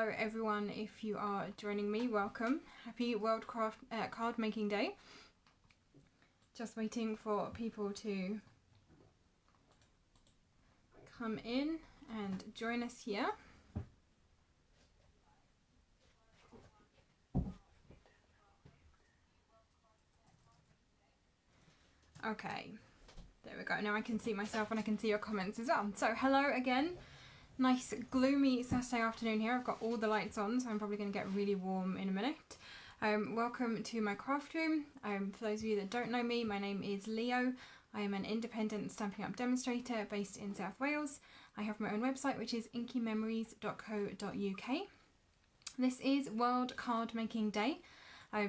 hello everyone. If you are joining me, welcome. Happy World Card Making Day. Just waiting for people to come in and join us here. Okay, there we go. Now I can see myself and I can see your comments as well. So hello again. Nice gloomy Saturday afternoon here. I've got all the lights on, so I'm probably going to get really warm in a minute. Welcome to my craft room. For those of you that don't know me, my name is Leo. I am an independent Stampin' Up demonstrator based in South Wales. I have my own website, which is inkymemories.co.uk. This is World Card Making Day.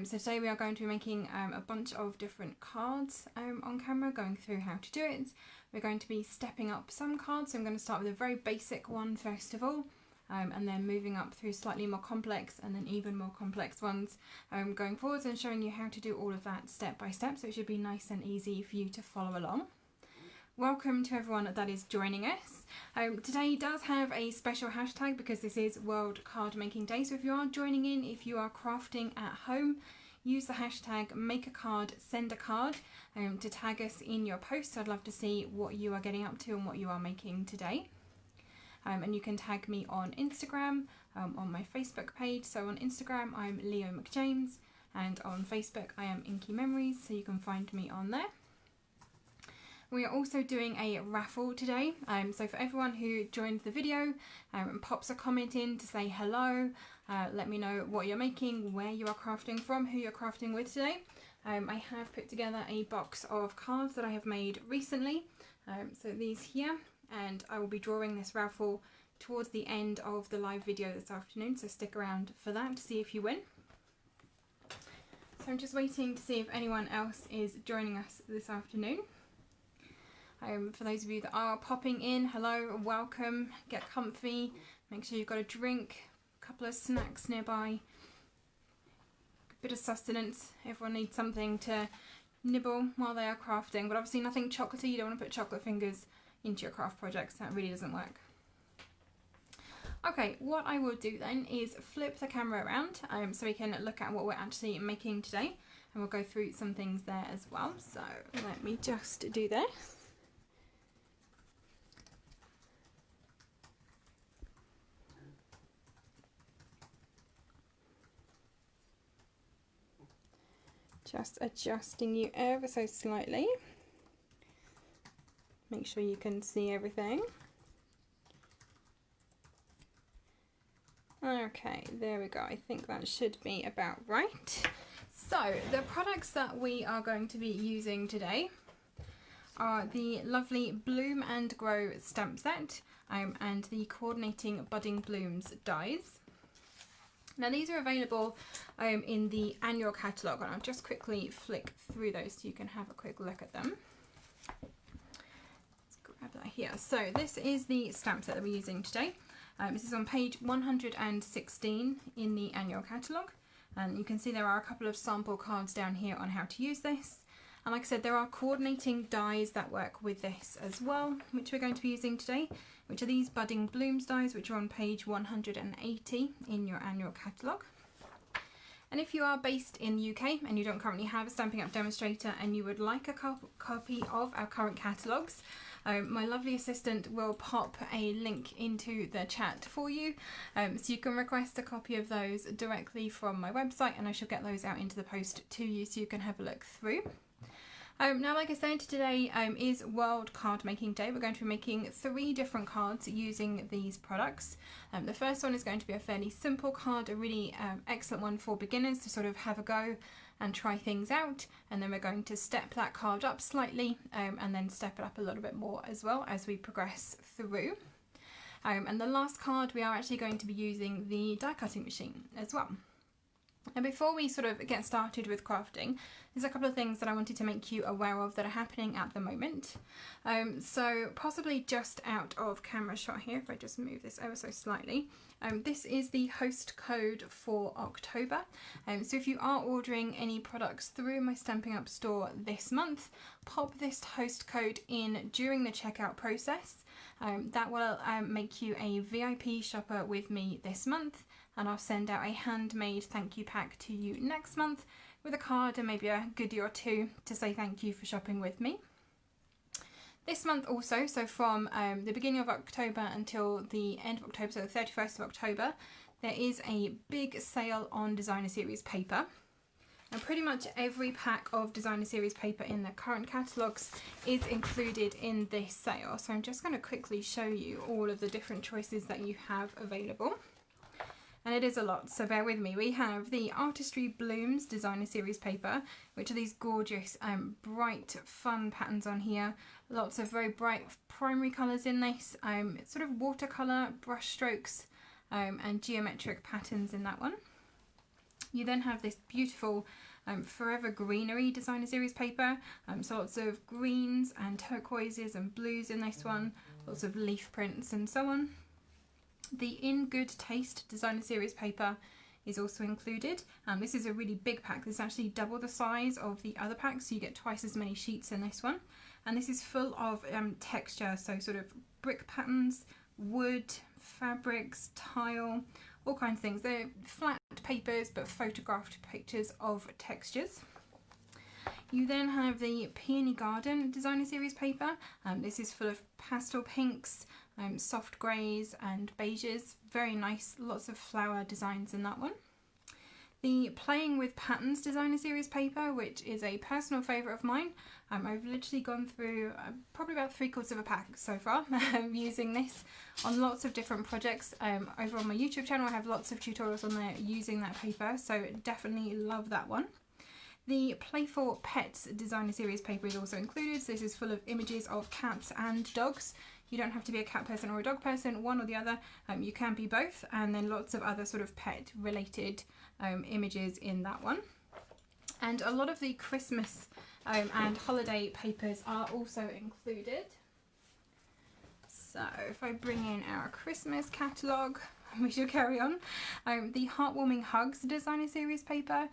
So today we are going to be making a bunch of different cards on camera, going through how to do it. We're going to be stepping up some cards, so I'm going to start with a very basic one first of all, and then moving up through slightly more complex and then even more complex ones going forwards, and showing you how to do all of that step by step, so it should be nice and easy for you to follow along. Welcome to everyone that is joining us. Today does have a special hashtag because this is World Card Making Day, so if you are joining in, if you are crafting at home, use the hashtag make a card, send a card to tag us in your posts. I'd love to see what you are getting up to and what you are making today. And you can tag me on Instagram, on my Facebook page. So on Instagram I'm Leo McJames, and on Facebook I am Inky Memories, so you can find me on there. We are also doing a raffle today, so for everyone who joins the video and pops a comment in to say hello, let me know what you're making, where you are crafting from, who you're crafting with today. I have put together a box of cards that I have made recently, so these here, and I will be drawing this raffle towards the end of the live video this afternoon, so stick around for that to see if you win. So I'm just waiting to see if anyone else is joining us this afternoon. For those of you that are popping in, hello, welcome, get comfy, make sure you've got a drink, a couple of snacks nearby, a bit of sustenance. Everyone needs something to nibble while they are crafting, but obviously nothing chocolatey. You don't want to put chocolate fingers into your craft projects, that really doesn't work. Okay, what I will do then is flip the camera around so we can look at what we're actually making today, and we'll go through some things there as well. So let me just do this. Just adjusting you ever so slightly. Make sure you can see everything. Okay, there we go. I think that should be about right. So the products that we are going to be using today are the lovely Bloom and Grow stamp set and the Coordinating Budding Blooms dies. Now these are available in the annual catalogue, and I'll just quickly flick through those so you can have a quick look at them. Let's grab that here. So this is the stamp set that we're using today. This is on page 116 in the annual catalogue, and you can see there are a couple of sample cards down here on how to use this. And like I said, there are coordinating dies that work with this as well, which we're going to be using today, which are these Budding Blooms dies, which are on page 180 in your annual catalogue. And if you are based in the UK and you don't currently have a Stampin' Up demonstrator and you would like a copy of our current catalogues, my lovely assistant will pop a link into the chat for you, so you can request a copy of those directly from my website, and I shall get those out into the post to you so you can have a look through. Now, like I said, today is World Card Making Day. We're going to be making 3 different cards using these products. The first one is going to be a fairly simple card, a really excellent one for beginners to sort of have a go and try things out. And then we're going to step that card up slightly and then step it up a little bit more as well as we progress through. And the last card, we are actually going to be using the die cutting machine as well. And before we sort of get started with crafting, there's a couple of things that I wanted to make you aware of that are happening at the moment. So possibly just out of camera shot here, if I just move this ever so slightly, this is the host code for October. So if you are ordering any products through my Stampin' Up store this month, pop this host code in during the checkout process. That will make you a VIP shopper with me this month. and I'll send out a handmade thank you pack to you next month with a card and maybe a goodie or two to say thank you for shopping with me. This month also, so from the beginning of October until the end of October, so the 31st of October, there is a big sale on designer series paper. And pretty much every pack of designer series paper in the current catalogues is included in this sale. So I'm just going to quickly show you all of the different choices that you have available. And it is a lot, so bear with me. We have the Artistry Blooms designer series paper, which are these gorgeous, bright, fun patterns on here. Lots of very bright primary colours in this. It's sort of watercolour, brush strokes, and geometric patterns in that one. You then have this beautiful Forever Greenery designer series paper, so lots of greens and turquoises and blues in this one, lots of leaf prints and so on. The In Good Taste designer series paper is also included. This is a really big pack. This is actually double the size of the other pack, so you get twice as many sheets in this one. And this is full of texture, so sort of brick patterns, wood, fabrics, tile, all kinds of things. They're flat papers but photographed pictures of textures. You then have the Peony Garden designer series paper. This is full of pastel pinks, soft greys and beiges. Very nice, lots of flower designs in that one. The Playing with Patterns designer series paper, which is a personal favourite of mine. I've literally gone through probably about 3/4 of a pack so far using this on lots of different projects. Over on my YouTube channel I have lots of tutorials on there using that paper, so definitely love that one. The Playful Pets designer series paper is also included. So this is full of images of cats and dogs. You don't have to be a cat person or a dog person, one or the other. You can be both, and then lots of other sort of pet related images in that one. And a lot of the Christmas and holiday papers are also included. So if I bring in our Christmas catalogue, we should carry on. The Heartwarming Hugs designer series paper.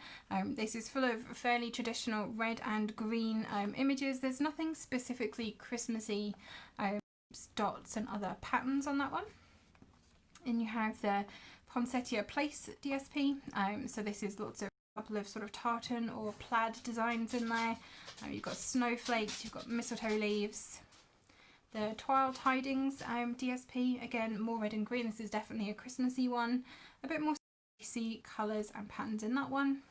This is full of fairly traditional red and green images. There's nothing specifically Christmassy, dots and other patterns on that one. And you have the Poinsettia Place DSP. So this is lots of couple of sort of tartan or plaid designs in there. You've got snowflakes, you've got mistletoe leaves. The Twilight Tidings DSP, again more red and green. This is definitely a Christmassy one. A bit more spicy colours and patterns in that one.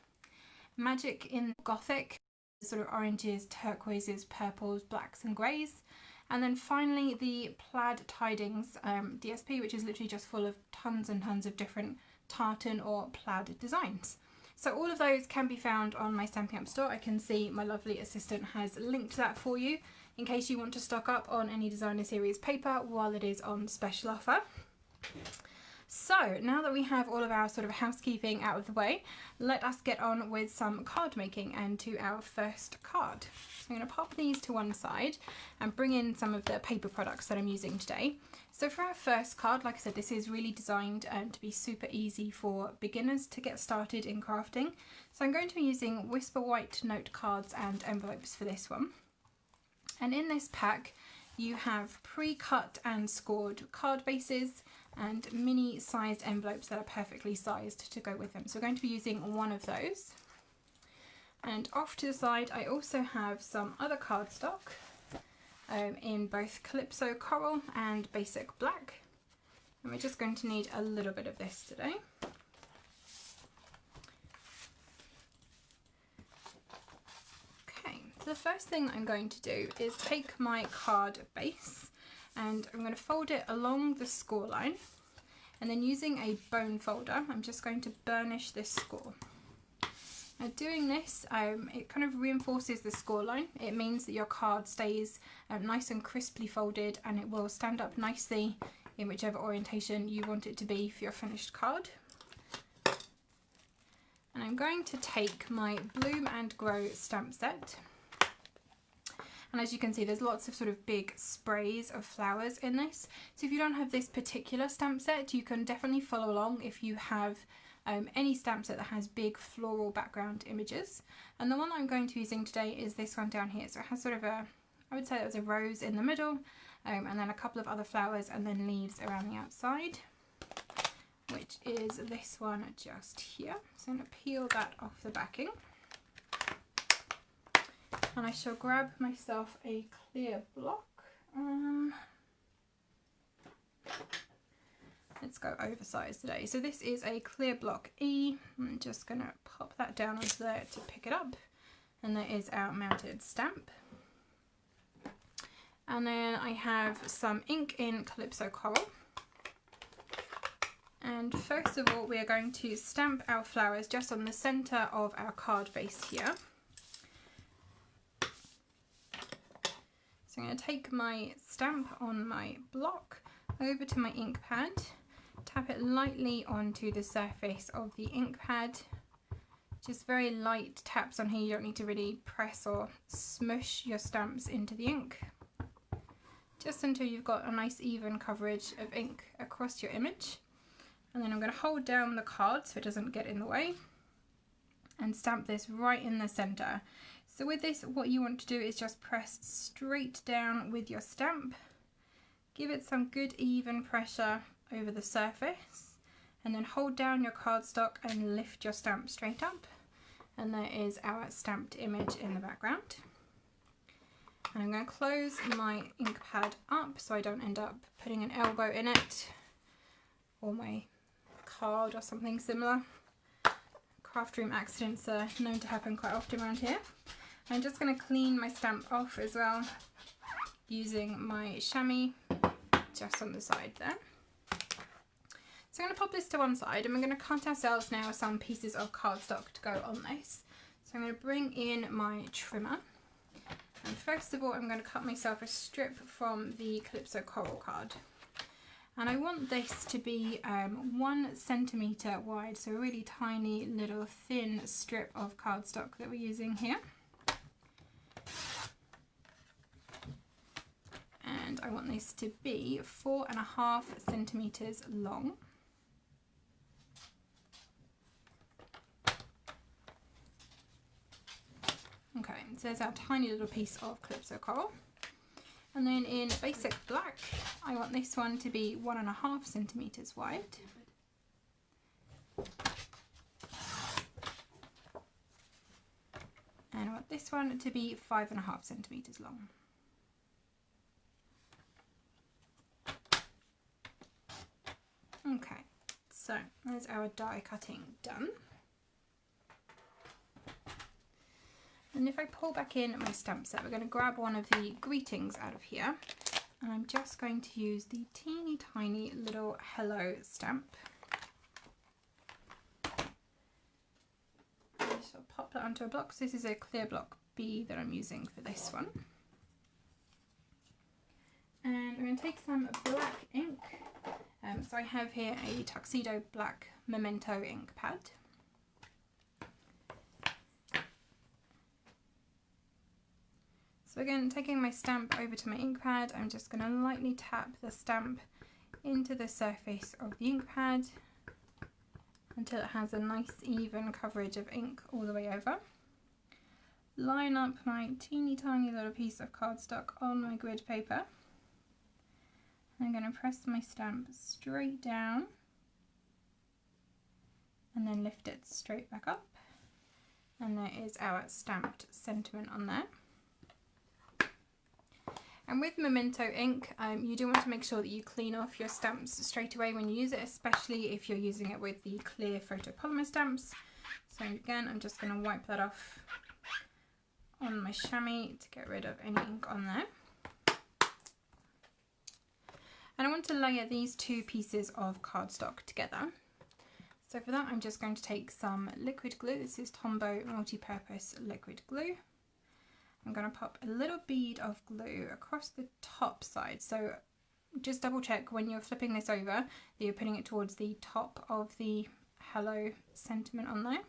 Magic in Gothic, sort of oranges, turquoises, purples, blacks and greys. And then finally the Plaid Tidings DSP, which is literally just full of tons and tons of different tartan or plaid designs. So all of those can be found on my Stampin' Up store. I can see my lovely assistant has linked that for you in case you want to stock up on any designer series paper while it is on special offer. So now that we have all of our sort of housekeeping out of the way, let us get on with some card making and to our first card. So I'm going to pop these to one side and bring in some of the paper products that I'm using today. So for our first card, like I said, this is really designed to be super easy for beginners to get started in crafting. So I'm going to be using Whisper White note cards and envelopes for this one. And in this pack you have pre-cut and scored card bases and mini sized envelopes that are perfectly sized to go with them. So we're going to be using one of those. And off to the side I also have some other cardstock in both Calypso Coral and Basic Black. And we're just going to need a little bit of this today. Okay, so the first thing I'm going to do is take my card base and I'm going to fold it along the score line, and then using a bone folder I'm just going to burnish this score. Now doing this, it kind of reinforces the score line. It means that your card stays nice and crisply folded, and it will stand up nicely in whichever orientation you want it to be for your finished card. And I'm going to take my Bloom and Grow stamp set. And as you can see, there's lots of sort of big sprays of flowers in this. So if you don't have this particular stamp set, you can definitely follow along if you have any stamp set that has big floral background images. And the one I'm going to be using today is this one down here. So it has sort of a, I would say it was a rose in the middle, and then a couple of other flowers and then leaves around the outside. which is this one just here. So I'm going to peel that off the backing. And I shall grab myself a clear block. Let's go oversized today. So this is a clear block E. I'm just going to pop that down onto there to pick it up. And there is our mounted stamp. And then I have some ink in Calypso Coral. And first of all, we are going to stamp our flowers just on the center of our card base here. So I'm going to take my stamp on my block over to my ink pad, tap it lightly onto the surface of the ink pad. Just very light taps on here, you don't need to really press or smush your stamps into the ink. Just until you've got a nice even coverage of ink across your image. And then I'm going to hold down the card so it doesn't get in the way and stamp this right in the center. So with this, what you want to do is just press straight down with your stamp. Give it some good even pressure over the surface and then hold down your cardstock and lift your stamp straight up. And there is our stamped image in the background. And I'm going to close my ink pad up so I don't end up putting an elbow in it or my card or something similar. Craft room accidents are known to happen quite often around here. I'm just going to clean my stamp off as well using my chamois just on the side there. So I'm going to pop this to one side and we're going to cut ourselves now some pieces of cardstock to go on this. So I'm going to bring in my trimmer and first of all I'm going to cut myself a strip from the Calypso Coral card. And I want this to be 1 centimetre wide, so a really tiny little thin strip of cardstock that we're using here. And I want this to be 4.5 centimetres long. Okay, so there's our tiny little piece of Calypso Coral. And then in basic black, I want this one to be 1.5 centimetres wide. And I want this one to be 5.5 centimetres long. Okay, so there's our die cutting done. And if I pull back in my stamp set, we're going to grab one of the greetings out of here. And I'm just going to use the teeny tiny little hello stamp. I just will pop that onto a block. So this is a clear block B that I'm using for this one. And I'm going to take some black ink. So I have here a Tuxedo Black Memento ink pad. So again, taking my stamp over to my ink pad, I'm just going to lightly tap the stamp into the surface of the ink pad until it has a nice even coverage of ink all the way over. Line up my teeny tiny little piece of cardstock on my grid paper. I'm going to press my stamp straight down and then lift it straight back up. And there is our stamped sentiment on there. And with Memento ink, you do want to make sure that you clean off your stamps straight away when you use it, especially if you're using it with the clear photopolymer stamps. So again, I'm just going to wipe that off on my chamois to get rid of any ink on there. And I want to layer these two pieces of cardstock together. So for that, I'm just going to take some liquid glue. This is Tombow multi-purpose liquid glue. I'm going to pop a little bead of glue across the top side. So just double check when you're flipping this over that you're putting it towards the top of the hello sentiment on there.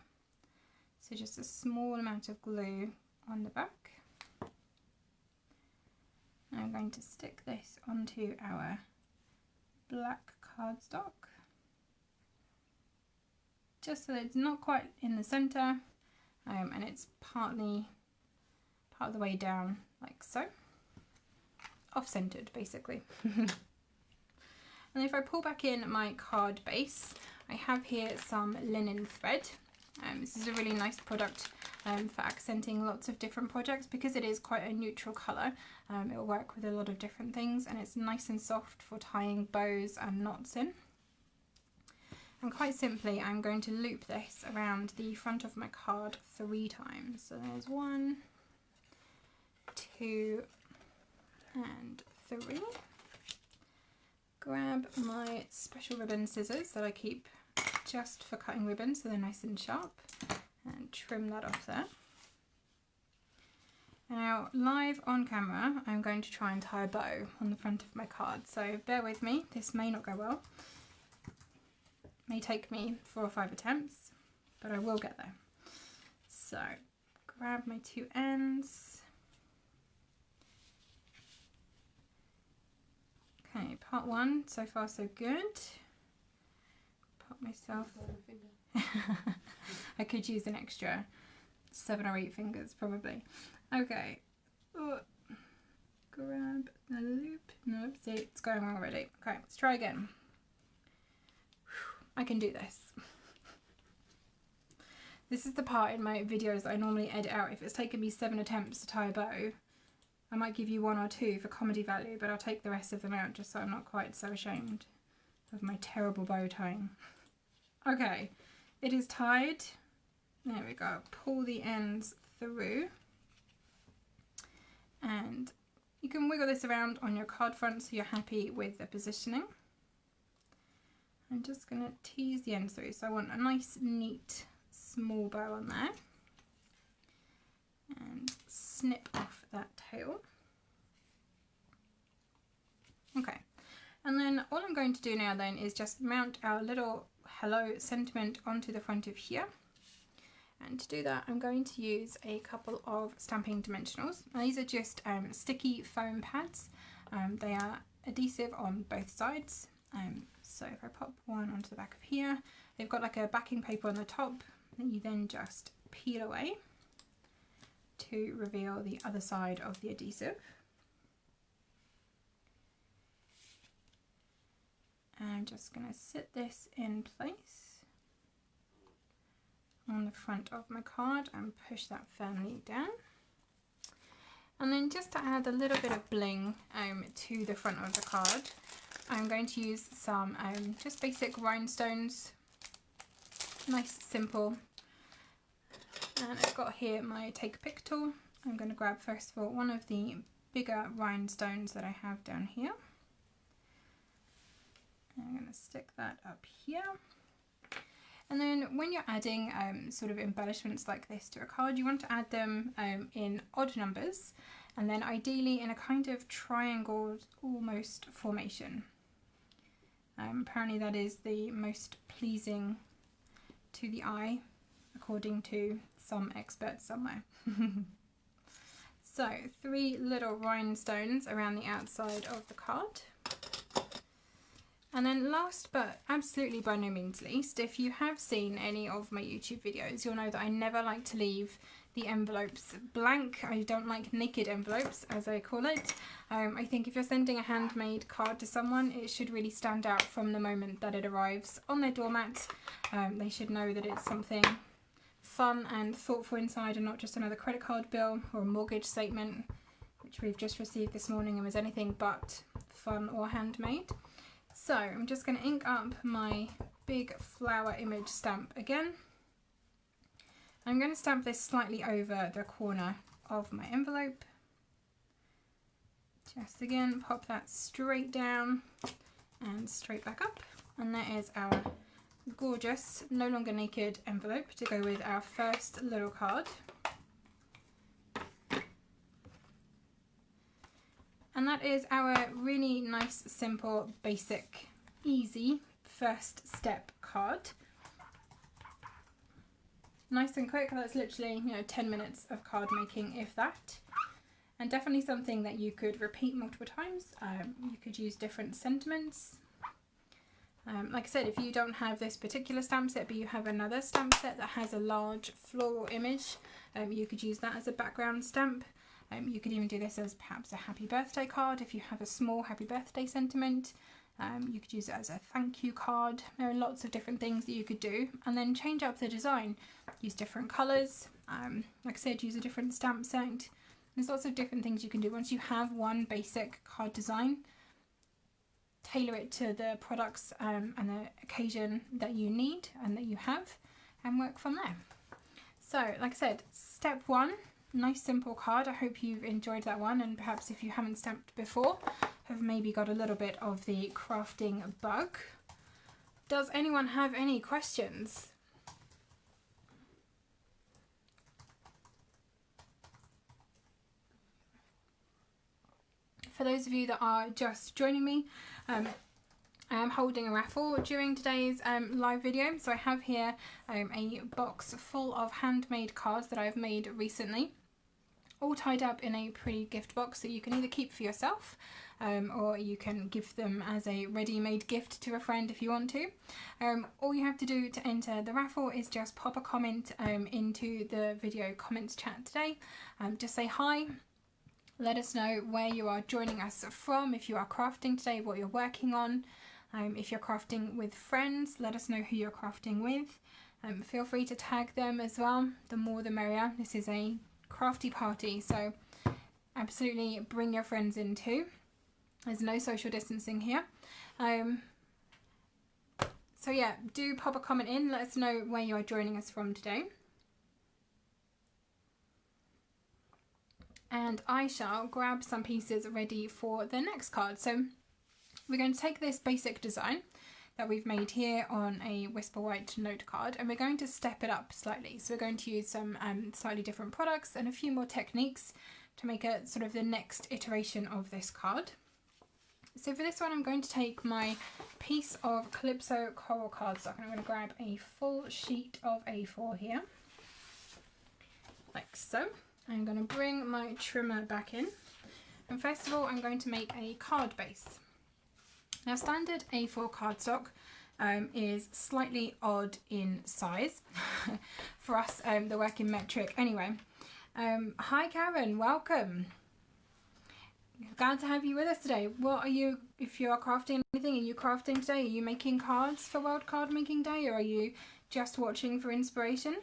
So just a small amount of glue on the back. And I'm going to stick this onto our black cardstock. Just so that it's not quite in the centre and it's part of the way down like so, off-centered basically. And if I pull back in my card base, I have here some linen thread. This is a really nice product for accenting lots of different projects because it is quite a neutral colour. It will work with a lot of different things, and it's nice and soft for tying bows and knots in. And quite simply, I'm going to loop this around the front of my card 3 times. So there's 1, 2 and 3. Grab my special ribbon scissors that I keep just for cutting ribbons so they're nice and sharp, and trim that off there. Now, live on camera, I'm going to try and tie a bow on the front of my card, so bear with me, this may not go well. It may take me 4 or 5 attempts, but I will get there. So, grab my 2 ends. Okay, part 1, so far so good. Pop myself. I could use an extra 7 or 8 fingers probably. Okay. Grab the loop. Nope, see, it's going wrong already. Okay, let's try again. I can do this. This is the part in my videos that I normally edit out. If it's taken me 7 attempts to tie a bow, I might give you 1 or 2 for comedy value, but I'll take the rest of them out just so I'm not quite so ashamed of my terrible bow tying. Okay, it is tied. There we go. Pull the ends through. And you can wiggle this around on your card front so you're happy with the positioning. I'm just going to tease the ends through. So I want a nice, neat, small bow on there. And snip off that tail. Okay, and then all I'm going to do now then is just mount our little hello sentiment onto the front of here. And to do that, I'm going to use a couple of Stampin' Dimensionals. Now, these are just sticky foam pads. They are adhesive on both sides. So if I pop one onto the back of here, they've got like a backing paper on the top that you then just peel away to reveal the other side of the adhesive. And I'm just going to sit this in place on the front of my card and push that firmly down. And then just to add a little bit of bling to the front of the card, I'm going to use some just basic rhinestones, nice, simple. And I've got here my take a pick tool. I'm going to grab first of all one of the bigger rhinestones that I have down here. And I'm going to stick that up here. And then when you're adding sort of embellishments like this to a card, you want to add them in odd numbers, and then ideally in a kind of triangle almost formation. Apparently that is the most pleasing to the eye, according to some experts somewhere. So 3 little rhinestones around the outside of the card. And then last but absolutely by no means least, if you have seen any of my YouTube videos, you'll know that I never like to leave the envelopes blank. I don't like naked envelopes, as I call it. I think if you're sending a handmade card to someone, it should really stand out from the moment that it arrives on their doormat. They should know that it's something fun and thoughtful inside and not just another credit card bill or a mortgage statement, which we've just received this morning and was anything but fun or handmade. So I'm just going to ink up my big flower image stamp again. I'm going to stamp this slightly over the corner of my envelope. Just again, pop that straight down and straight back up. And there is our gorgeous, no longer naked envelope to go with our first little card. And that is our really nice, simple, basic, easy first step card. Nice and quick, that's literally 10 minutes of card making, if that. And definitely something that you could repeat multiple times. You could use different sentiments. Like I said, if you don't have this particular stamp set, but you have another stamp set that has a large floral image, you could use that as a background stamp. You could even do this as perhaps a happy birthday card if you have a small happy birthday sentiment. You could use it as a thank you card. There are lots of different things that you could do, and then change up the design. Use different colours, like I said, use a different stamp set. There's lots of different things you can do. Once you have one basic card design, tailor it to the products and the occasion that you need and that you have, and work from there. So like I said, step one, nice simple card. I hope you've enjoyed that one, and perhaps if you haven't stamped before, have maybe got a little bit of the crafting bug. Does anyone have any questions? For those of you that are just joining me, I am holding a raffle during today's live video. So I have here a box full of handmade cards that I've made recently, all tied up in a pretty gift box that you can either keep for yourself or you can give them as a ready-made gift to a friend if you want to. All you have to do to enter the raffle is just pop a comment into the video comments chat today. Just say hi. Let us know where you are joining us from, if you are crafting today, what you're working on. If you're crafting with friends, let us know who you're crafting with. Feel free to tag them as well. The more the merrier. This is a crafty party, so absolutely bring your friends in too. There's no social distancing here. So yeah, do pop a comment in. Let us know where you are joining us from today. And I shall grab some pieces ready for the next card. So we're going to take this basic design that we've made here on a Whisper White note card, and we're going to step it up slightly. So we're going to use some slightly different products and a few more techniques to make a sort of the next iteration of this card. So for this one, I'm going to take my piece of Calypso Coral cardstock, and I'm going to grab a full sheet of A4 here, like so. I'm going to bring my trimmer back in, and first of all I'm going to make a card base. Now standard A4 cardstock is slightly odd in size for us that work in metric anyway. Hi Karen, welcome. Glad to have you with us today. What are you, if you are crafting anything, are you crafting today? Are you making cards for World Card Making Day, or are you just watching for inspiration?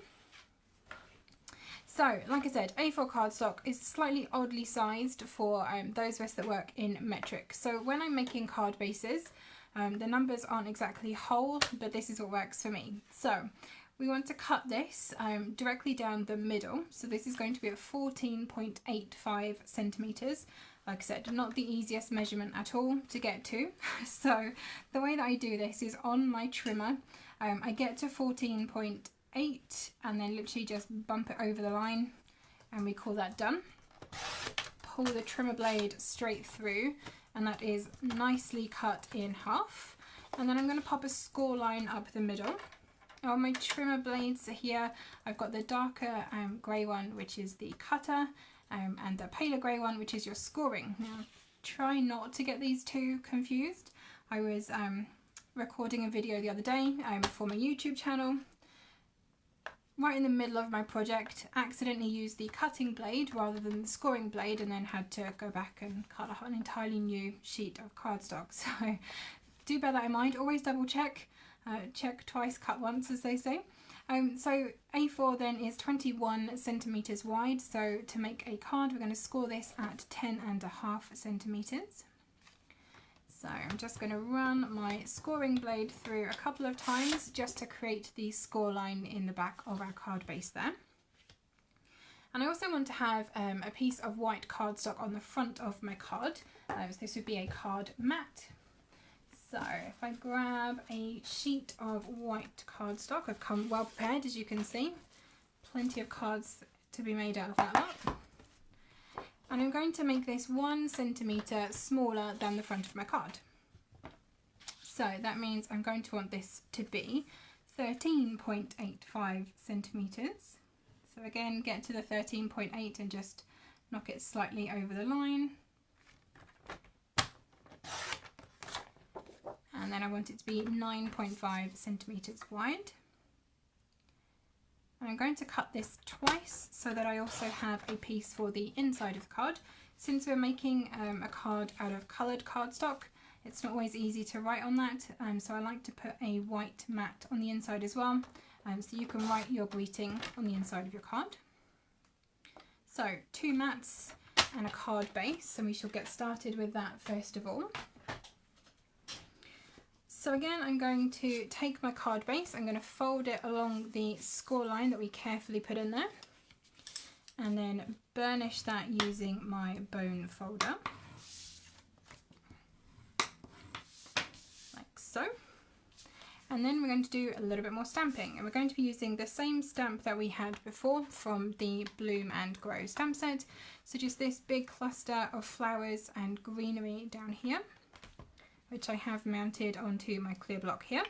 So, like I said, A4 cardstock is slightly oddly sized for those of us that work in metric. So when I'm making card bases, the numbers aren't exactly whole, but this is what works for me. So we want to cut this directly down the middle. So this is going to be at 14.85 centimetres. Like I said, not the easiest measurement at all to get to. So the way that I do this is on my trimmer, I get to 14.8 and then literally just bump it over the line, and we call that done. Pull the trimmer blade straight through, and that is nicely cut in half. And then I'm going to pop a score line up the middle. On my trimmer blades here, I've got the darker grey one, which is the cutter, and the paler grey one, which is your scoring. Now try not to get these two confused. I was recording a video the other day for my YouTube channel. Right in the middle of my project, accidentally used the cutting blade rather than the scoring blade, and then had to go back and cut an entirely new sheet of cardstock. So do bear that in mind. Always double check, check twice, cut once, as they say. So A4 then is 21 centimetres wide. So to make a card, we're going to score this at 10.5 centimetres. So I'm just going to run my scoring blade through a couple of times just to create the score line in the back of our card base there. And I also want to have a piece of white cardstock on the front of my card. So this would be a card mat. So if I grab a sheet of white cardstock, I've come well prepared, as you can see. Plenty of cards to be made out of that lot. And I'm going to make this 1 centimetre smaller than the front of my card. So that means I'm going to want this to be 13.85 centimetres. So again, get to the 13.8 and just knock it slightly over the line. And then I want it to be 9.5 centimetres wide. And I'm going to cut this twice so that I also have a piece for the inside of the card. Since we're making a card out of coloured cardstock, It's not always easy to write on that, so I like to put a white mat on the inside as well, so you can write your greeting on the inside of your card. So 2 mats and a card base, and we shall get started with that first of all. So again, I'm going to take my card base, I'm going to fold it along the score line that we carefully put in there, and then burnish that using my bone folder, like so. And then we're going to do a little bit more stamping, and we're going to be using the same stamp that we had before from the Bloom and Grow stamp set. So just this big cluster of flowers and greenery down here, which I have mounted onto my clear block here.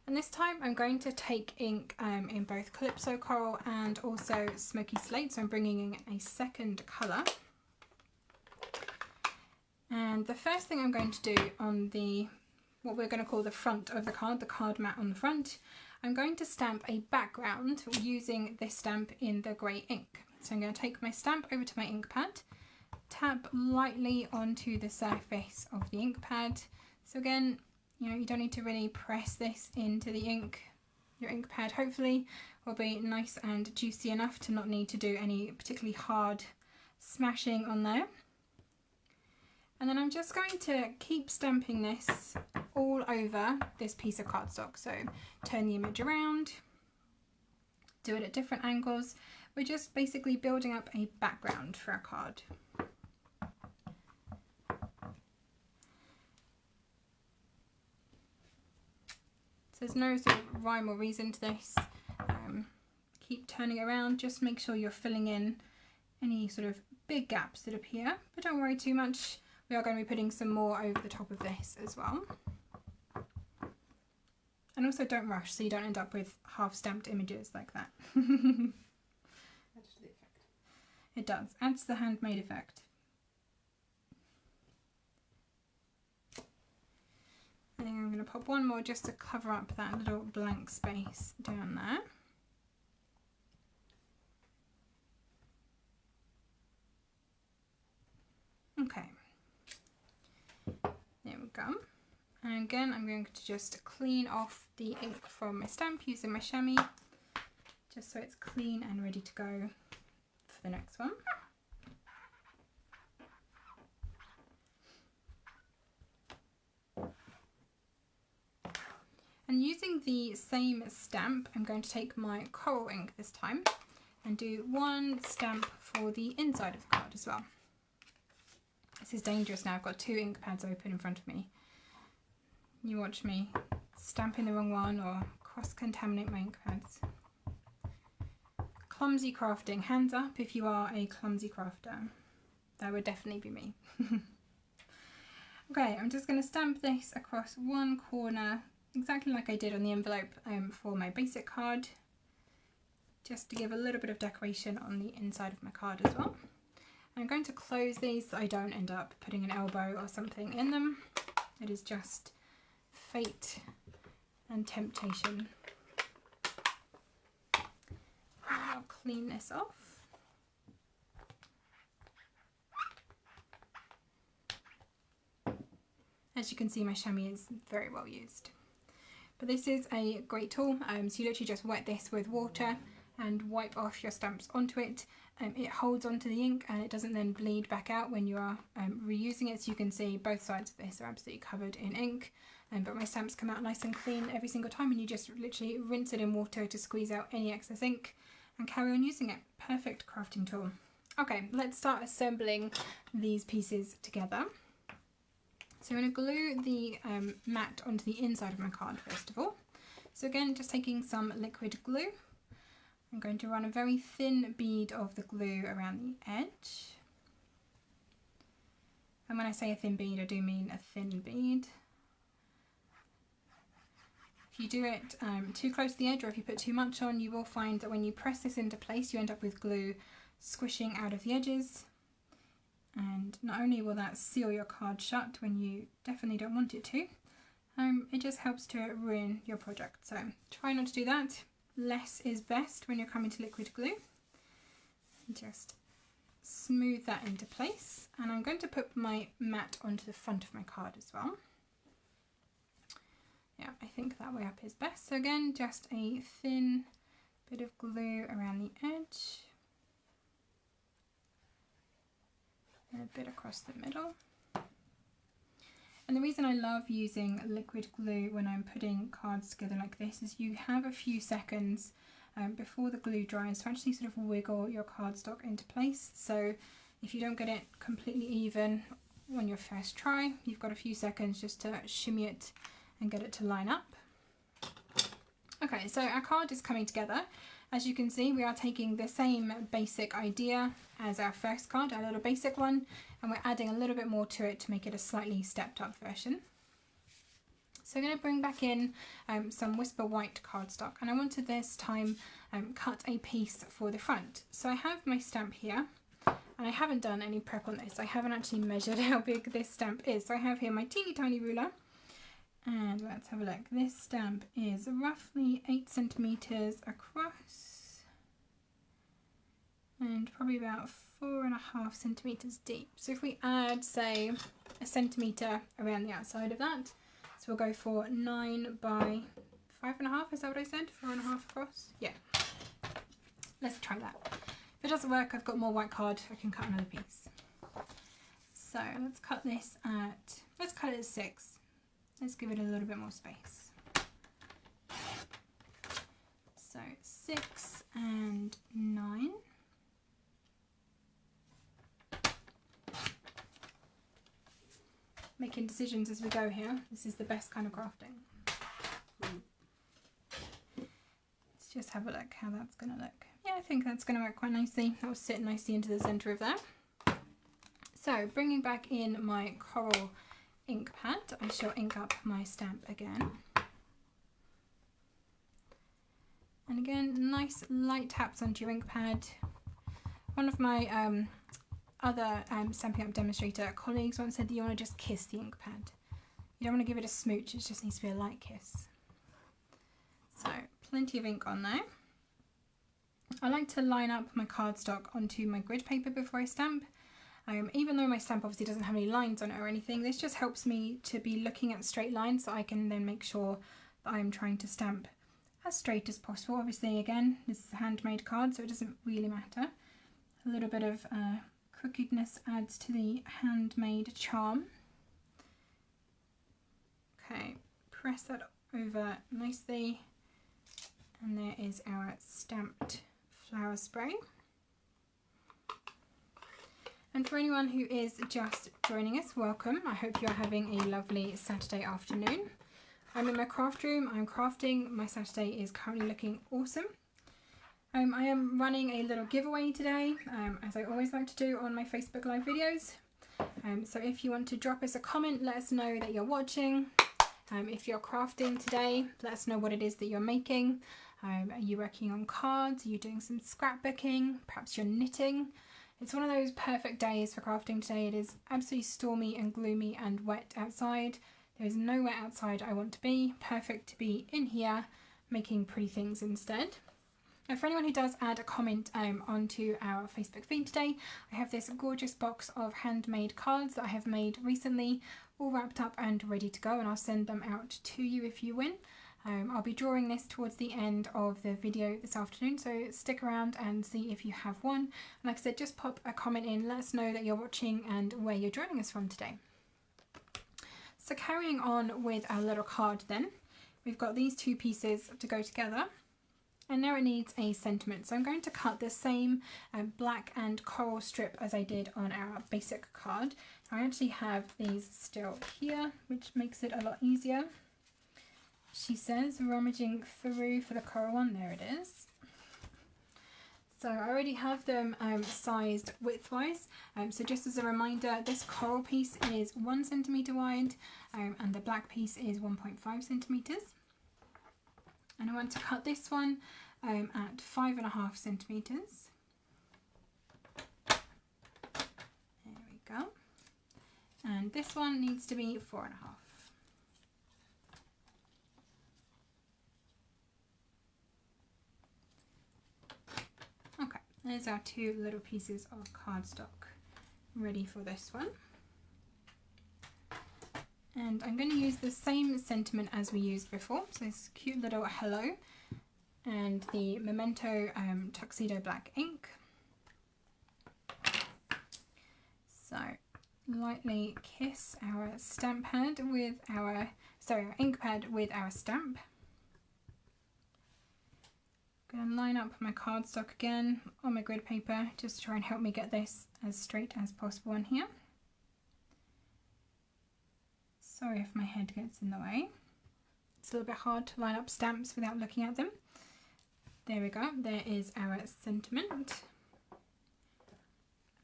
And this time I'm going to take ink in both Calypso Coral and also Smoky Slate, so I'm bringing in a second colour. And the first thing I'm going to do on the, what we're going to call the front of the card mat on the front, I'm going to stamp a background using this stamp in the grey ink. So I'm going to take my stamp over to my ink pad, tap lightly onto the surface of the ink pad. So again, you know, you don't need to really press this into the ink. Your ink pad hopefully will be nice and juicy enough to not need to do any particularly hard smashing on there. And then I'm just going to keep stamping this all over this piece of cardstock. So turn the image around, do it at different angles. We're just basically building up a background for our card. So there's no sort of rhyme or reason to this. Keep turning it around, just make sure you're filling in any sort of big gaps that appear, but don't worry too much. We are going to be putting some more over the top of this as well. And also don't rush so you don't end up with half stamped images like that. Adds to the effect. It does, adds the handmade effect. I think I'm going to pop one more just to cover up that little blank space down there. Okay, there we go. And again, I'm going to just clean off the ink from my stamp using my chamois, just so it's clean and ready to go for the next one. And using the same stamp, I'm going to take my coral ink this time and do one stamp for the inside of the card as well. This is dangerous now, I've got 2 ink pads open in front of me. You watch me stamping the wrong one or cross-contaminate my ink pads. Clumsy crafting, hands up if you are a clumsy crafter. That would definitely be me. Okay, I'm just going to stamp this across one corner, exactly like I did on the envelope for my basic card, just to give a little bit of decoration on the inside of my card as well. I'm going to close these so I don't end up putting an elbow or something in them. It is just fate and temptation. And I'll clean this off. As you can see, my chamois is very well used. But this is a great tool, so you literally just wet this with water and wipe off your stamps onto it. It holds onto the ink and it doesn't then bleed back out when you are reusing it. So you can see both sides of this are absolutely covered in ink, but my stamps come out nice and clean every single time, and you just literally rinse it in water to squeeze out any excess ink and carry on using it. Perfect crafting tool. Okay, let's start assembling these pieces together. So I'm going to glue the mat onto the inside of my card first of all. So again, just taking some liquid glue. I'm going to run a very thin bead of the glue around the edge. And when I say a thin bead, I do mean a thin bead. If you do it too close to the edge, or if you put too much on, you will find that when you press this into place, you end up with glue squishing out of the edges. And not only will that seal your card shut when you definitely don't want it to, it just helps to ruin your project. So try not to do that. Less is best when you're coming to liquid glue. Just smooth that into place, and I'm going to put my mat onto the front of my card as well. Yeah, I think that way up is best. So again, just a thin bit of glue around the edge and a bit across the middle. And the reason I love using liquid glue when I'm putting cards together like this is you have a few seconds before the glue dries to actually sort of wiggle your cardstock into place. So if you don't get it completely even on your first try, you've got a few seconds just to shimmy it and get it to line up. Okay, so our card is coming together. As you can see, we are taking the same basic idea as our first card, our little basic one, and we're adding a little bit more to it to make it a slightly stepped up version. So I'm going to bring back in some Whisper White cardstock, and I want to this time cut a piece for the front. So I have my stamp here, and I haven't done any prep on this. I haven't actually measured how big this stamp is. So I have here my teeny tiny ruler, and let's have a look. This stamp is roughly 8 centimeters across and probably about 4.5 centimeters deep. So if we add, say, a centimeter around the outside of that, so we'll go for 9 by 5.5. Is that what I said? 4.5 across? Yeah. Let's try that. If it doesn't work, I've got more white card. I can cut another piece. So let's cut this at, let's cut it at 6. Let's give it a little bit more space. So 6 and 9. Making decisions as we go here. This is the best kind of crafting. Let's just have a look how that's going to look. Yeah, I think that's going to work quite nicely. That will sit nicely into the centre of there. So bringing back in my coral ink pad, I shall ink up my stamp again. And again, nice light taps onto your ink pad. One of my other Stampin' Up demonstrator colleagues once said that you want to just kiss the ink pad. You don't want to give it a smooch, it just needs to be a light kiss. So plenty of ink on there. I like to line up my cardstock onto my grid paper before I stamp. Even though my stamp obviously doesn't have any lines on it or anything, this just helps me to be looking at straight lines so I can then make sure that I'm trying to stamp as straight as possible. Obviously, again, this is a handmade card, so it doesn't really matter. A little bit of crookedness adds to the handmade charm. Okay, press that over nicely, and there is our stamped flower spray. And for anyone who is just joining us, welcome. I hope you're having a lovely Saturday afternoon. I'm in my craft room, I'm crafting. My Saturday is currently looking awesome. I am running a little giveaway today, as I always like to do on my Facebook Live videos. So if you want to drop us a comment, let us know that you're watching. If you're crafting today, let us know what it is that you're making. Are you working on cards? Are you doing some scrapbooking? Perhaps you're knitting. It's one of those perfect days for crafting today. It is absolutely stormy and gloomy and wet outside. There is nowhere outside I want to be. Perfect to be in here making pretty things instead. And for anyone who does add a comment onto our Facebook feed today, I have this gorgeous box of handmade cards that I have made recently, all wrapped up and ready to go, and I'll send them out to you if you win. I'll be drawing this towards the end of the video this afternoon, so stick around and see if you have won. And like I said, just pop a comment in, let us know that you're watching and where you're joining us from today. So carrying on with our little card then, we've got these two pieces to go together, and now it needs a sentiment. So I'm going to cut the same black and coral strip as I did on our basic card. I actually have these still here, which makes it a lot easier. She says, rummaging through for the coral one. There it is. So I already have them sized widthwise. So just as a reminder, this coral piece is 1 centimetre wide and the black piece is 1.5 centimetres. And I want to cut this one at 5.5 centimetres. There we go. And this one needs to be 4.5. There's our 2 little pieces of cardstock ready for this one. And I'm going to use the same sentiment as we used before. So this cute little hello and the Memento Tuxedo Black ink. So lightly kiss our stamp pad with our ink pad with our stamp. I'm going to line up my cardstock again on my grid paper just to try and help me get this as straight as possible on here. Sorry if my head gets in the way. It's a little bit hard to line up stamps without looking at them. There we go, there is our sentiment.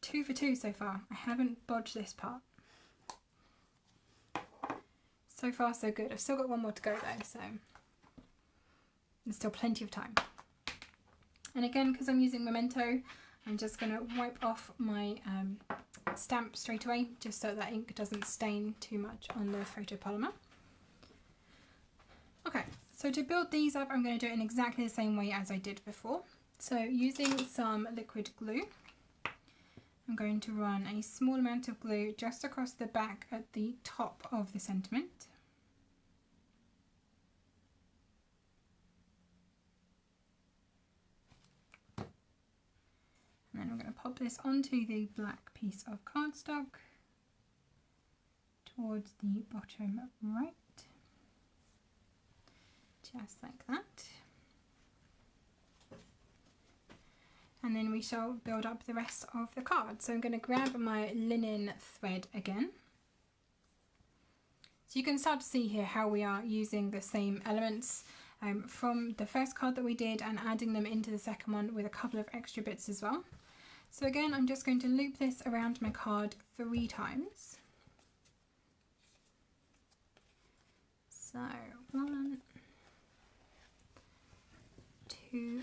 2 for 2 so far. I haven't bodged this part. So far so good. I've still got one more to go though, so there's still plenty of time. And again, because I'm using Memento, I'm just going to wipe off my stamp straight away, just so that ink doesn't stain too much on the photopolymer. Okay, so to build these up, I'm going to do it in exactly the same way as I did before. So using some liquid glue, I'm going to run a small amount of glue just across the back at the top of the sentiment. And then I'm going to pop this onto the black piece of cardstock towards the bottom right, just like that. And then we shall build up the rest of the card. So I'm going to grab my linen thread again. So you can start to see here how we are using the same elements from the first card that we did and adding them into the second one with a couple of extra bits as well. So again, I'm just going to loop this around my card 3 times. So 1, 2,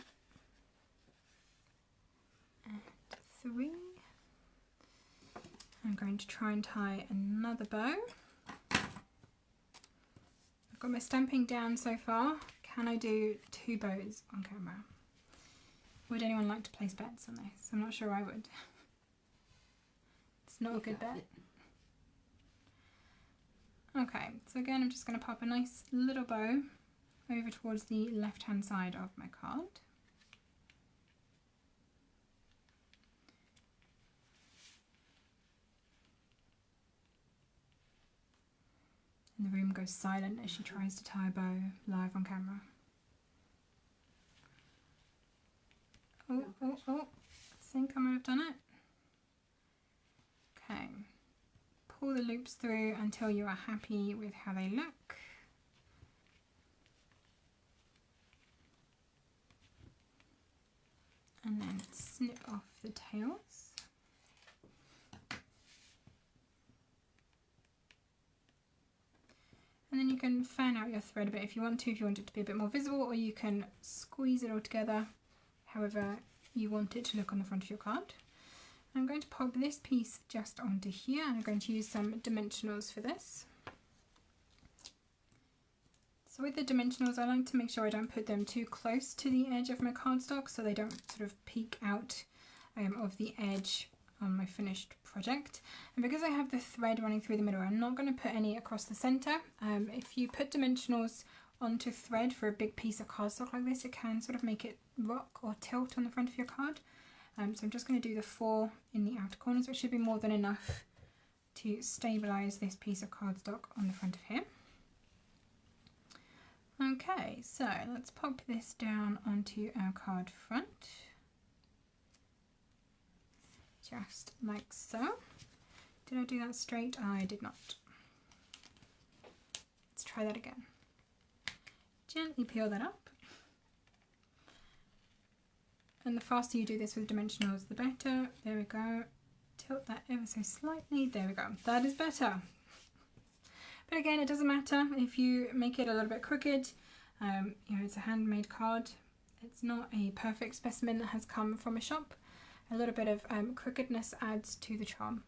and 3. I'm going to try and tie another bow. I've got my stamping down so far. Can I do 2 bows on camera? Would anyone like to place bets on this? I'm not sure I would. It's not a good bet. Okay, so again I'm just going to pop a nice little bow over towards the left hand side of my card. And the room goes silent as she tries to tie a bow live on camera. Oh, I think I might have done it. Okay. Pull the loops through until you are happy with how they look. And then snip off the tails. And then you can fan out your thread a bit if you want to, if you want it to be a bit more visible, or you can squeeze it all together however you want it to look on the front of your card. I'm going to pop this piece just onto here, and I'm going to use some dimensionals for this. So with the dimensionals, I like to make sure I don't put them too close to the edge of my cardstock so they don't sort of peek out of the edge on my finished project. And because I have the thread running through the middle, I'm not going to put any across the centre. If you put dimensionals onto thread for a big piece of cardstock like this, it can sort of make it rock or tilt on the front of your card. So I'm just going to do the 4 in the outer corners, which should be more than enough to stabilise this piece of cardstock on the front of here. Okay, so let's pop this down onto our card front. Just like so. Did I do that straight? I did not. Let's try that again. Gently peel that up. And the faster you do this with dimensionals, the better. There we go. Tilt that ever so slightly. There we go. That is better. But again, it doesn't matter if you make it a little bit crooked. You know, it's a handmade card. It's not a perfect specimen that has come from a shop. A little bit of crookedness adds to the charm.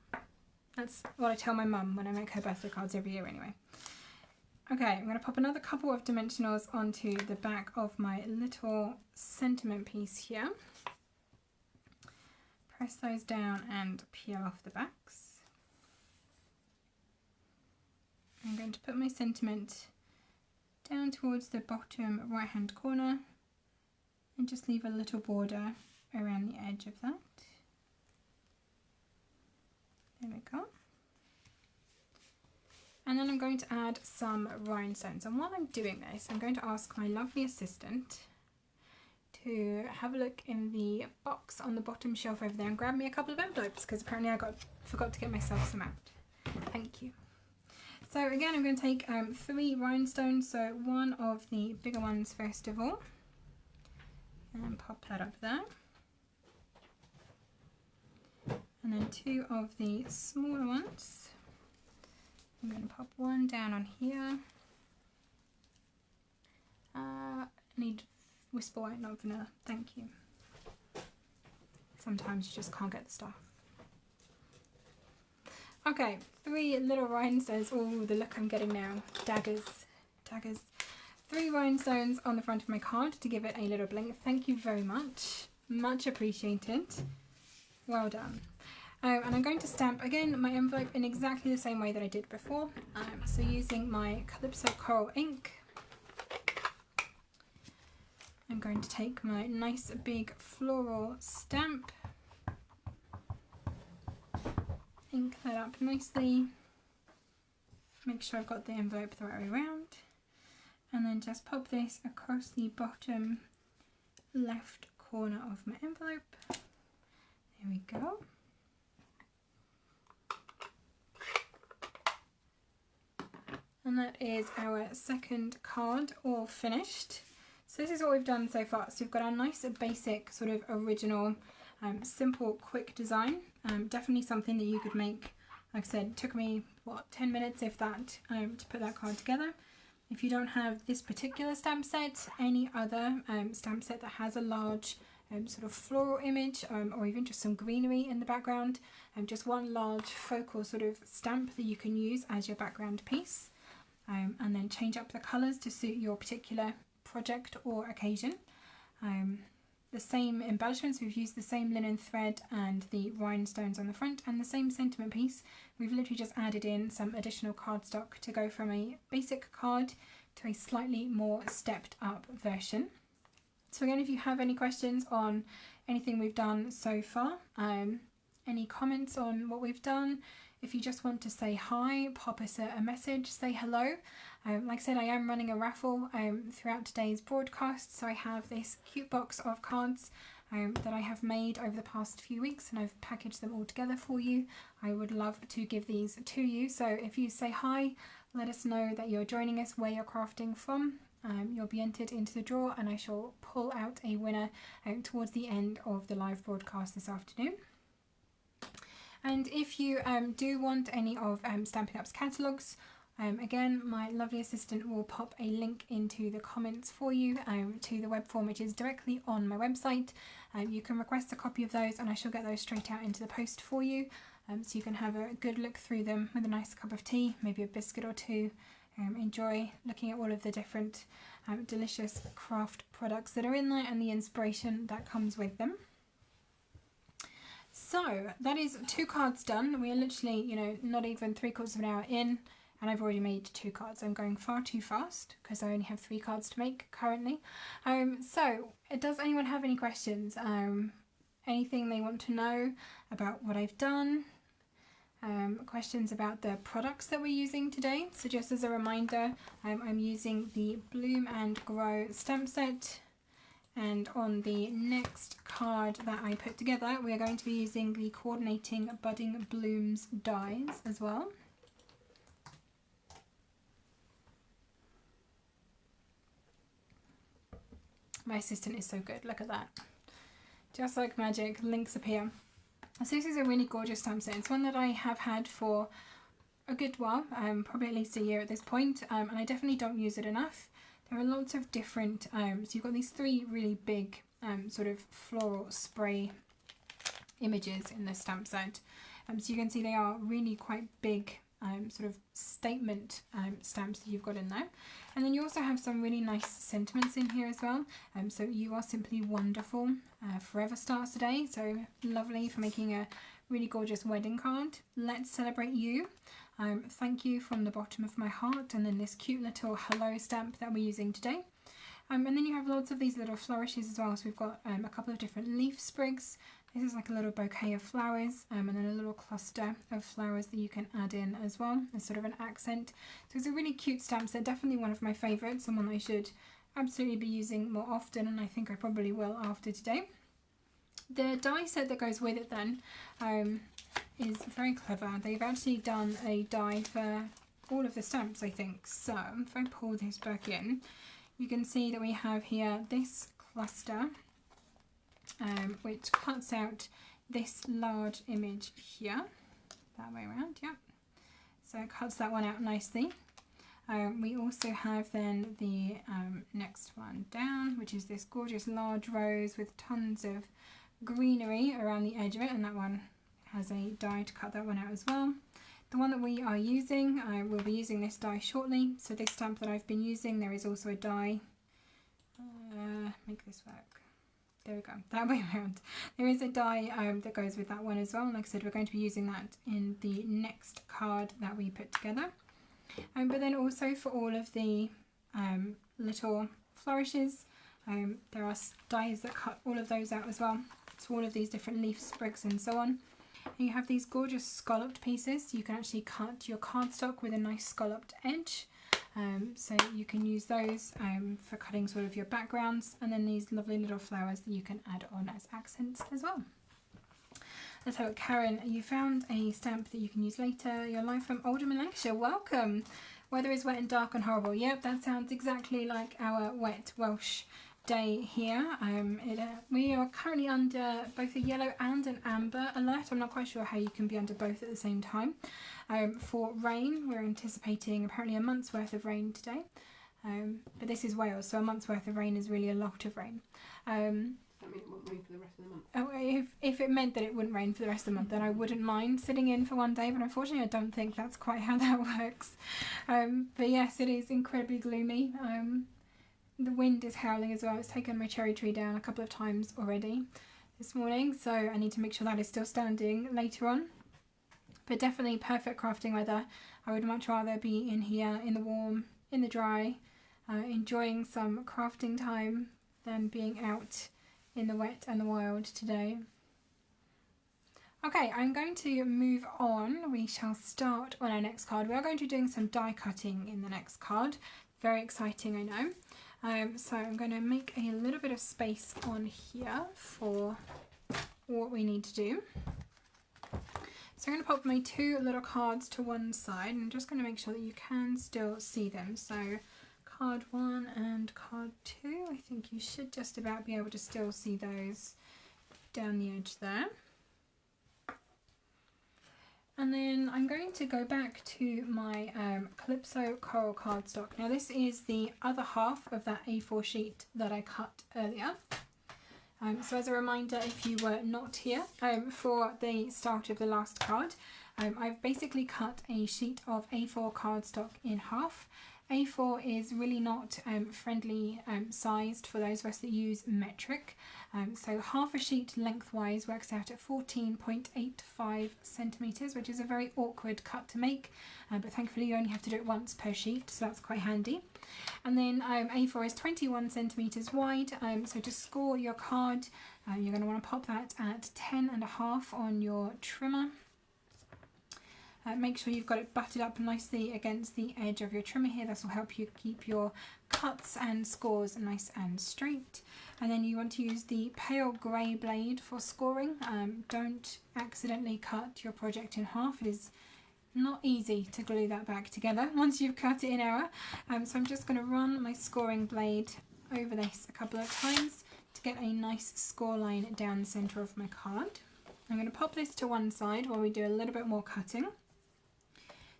That's what I tell my mum when I make her birthday cards every year anyway. Okay, I'm going to pop another couple of dimensionals onto the back of my little sentiment piece here. press those down and peel off the backs. I'm going to put my sentiment down towards the bottom right hand corner and just leave a little border around the edge of that. There we go. And then I'm going to add some rhinestones. And while I'm doing this, I'm going to ask my lovely assistant to have a look in the box on the bottom shelf over there and grab me a couple of envelopes, because apparently I forgot to get myself some out. Thank you. So again, I'm going to take 3 rhinestones, so one of the bigger ones first of all, and pop that up there. And then 2 of the smaller ones. I'm going to pop one down on here. I need Whisper White, not vanilla. Thank you. Sometimes you just can't get the stuff. Okay, 3 little rhinestones. Oh, the look I'm getting now. Daggers. Daggers. 3 rhinestones on the front of my card to give it a little blink. Thank you very much. Much appreciated. Well done. And I'm going to stamp again my envelope in exactly the same way that I did before. So using my Calypso Coral ink, I'm going to take my nice big floral stamp, ink that up nicely, make sure I've got the envelope the right way around, and then just pop this across the bottom left corner of my envelope. There we go. And that is our second card all finished. So this is what we've done so far. So we've got our nice basic sort of original simple quick design. Definitely something that you could make. Like I said, it took me what, 10 minutes if that to put that card together. If you don't have this particular stamp set, any other stamp set that has a large sort of floral image or even just some greenery in the background, just one large focal sort of stamp that you can use as your background piece. And then change up the colours to suit your particular project or occasion. The same embellishments, we've used the same linen thread and the rhinestones on the front and the same sentiment piece. We've literally just added in some additional cardstock to go from a basic card to a slightly more stepped up version. So again, if you have any questions on anything we've done so far, any comments on what we've done, if you just want to say hi, pop us a message, say hello. Like I said, I am running a raffle throughout today's broadcast, so I have this cute box of cards that I have made over the past few weeks, and I've packaged them all together for you. I would love to give these to you, so if you say hi, let us know that you're joining us, where you're crafting from. You'll be entered into the draw, and I shall pull out a winner towards the end of the live broadcast this afternoon. And if you do want any of Stampin' Up's catalogues, again, my lovely assistant will pop a link into the comments for you to the web form, which is directly on my website. You can request a copy of those and I shall get those straight out into the post for you, so you can have a good look through them with a nice cup of tea, maybe a biscuit or two. Enjoy looking at all of the different delicious craft products that are in there and the inspiration that comes with them. So that is 2 cards done. We are literally, you know, not even 3/4 of an hour in, and I've already made 2 cards. I'm going far too fast because I only have 3 cards to make currently. So does anyone have any questions? Anything they want to know about what I've done? Questions about the products that we're using today? So just as a reminder, I'm using the Bloom and Grow stamp set. And on the next card that I put together, we are going to be using the Coordinating Budding Blooms dies as well. My assistant is so good, look at that. Just like magic, links appear. So this is a really gorgeous stamp set. It's one that I have had for a good while, probably at least a year at this point, and I definitely don't use it enough. There are lots of different, so you've got these 3 really big sort of floral spray images in this stamp set. So you can see they are really quite big sort of statement stamps that you've got in there. And then you also have some really nice sentiments in here as well. So you are simply wonderful. Forever starts today. So lovely for making a really gorgeous wedding card. Let's celebrate you. Thank you from the bottom of my heart. And then this cute little hello stamp that we're using today. And then you have lots of these little flourishes as well. So we've got a couple of different leaf sprigs. This is like a little bouquet of flowers, and then a little cluster of flowers that you can add in as well as sort of an accent. So it's a really cute stamp set, definitely one of my favourites, and one I should absolutely be using more often, and I think I probably will after today. The die set that goes with it then is very clever. They've actually done a die for all of the stamps, I think. So if I pull this back in, you can see that we have here this cluster, which cuts out this large image here, that way around, yep. So it cuts that one out nicely. We also have then the next one down, which is this gorgeous large rose with tons of greenery around the edge of it, and that one has a die to cut that one out as well. The one that we are using, I will be using this die shortly. So this stamp that I've been using, there is also a die. Make this work. There we go, that way around. There is a die that goes with that one as well. Like I said, we're going to be using that in the next card that we put together. But then also for all of the little flourishes, there are dies that cut all of those out as well. So all of these different leaf sprigs and so on. And you have these gorgeous scalloped pieces. You can actually cut your cardstock with a nice scalloped edge. So you can use those for cutting sort of your backgrounds, and then these lovely little flowers that you can add on as accents as well. Let's have it. Karen, you found a stamp that you can use later. Your life from Oldham and Lancashire. Welcome. Weather is wet and dark and horrible. Yep, that sounds exactly like our wet Welsh day here. We are currently under both a yellow and an amber alert. I'm not quite sure how you can be under both at the same time. For rain, we're anticipating apparently a month's worth of rain today, but this is Wales, so a month's worth of rain is really a lot of rain. Does that mean it won't rain for the rest of the month? Oh, if it meant that it wouldn't rain for the rest of the month, then I wouldn't mind sitting in for one day, but unfortunately I don't think that's quite how that works. But yes, it is incredibly gloomy. The wind is howling as well. It's taken my cherry tree down a couple of times already this morning, so I need to make sure that is still standing later on. But definitely perfect crafting weather. I would much rather be in here in the warm, in the dry, enjoying some crafting time than being out in the wet and the wild today. Okay, I'm going to move on. We shall start on our next card. We are going to be doing some die cutting in the next card. Very exciting, I know. So I'm going to make a little bit of space on here for what we need to do. So I'm going to pop my two little cards to one side, and I'm just going to make sure that you can still see them. So card 1 and card 2, I think you should just about be able to still see those down the edge there. And then I'm going to go back to my Calypso Coral cardstock. Now this is the other half of that A4 sheet that I cut earlier. So as a reminder, if you were not here for the start of the last card, I've basically cut a sheet of A4 cardstock in half. A4 is really not friendly sized for those of us that use metric. So half a sheet lengthwise works out at 14.85 centimetres, which is a very awkward cut to make, but thankfully you only have to do it once per sheet, so that's quite handy. And then A4 is 21 centimetres wide, so to score your card, you're going to want to pop that at 10.5 on your trimmer. Make sure you've got it butted up nicely against the edge of your trimmer here. This will help you keep your cuts and scores nice and straight. And then you want to use the pale grey blade for scoring. Don't accidentally cut your project in half. It is not easy to glue that back together once you've cut it in error. So I'm just going to run my scoring blade over this a couple of times to get a nice score line down the centre of my card. I'm going to pop this to one side while we do a little bit more cutting.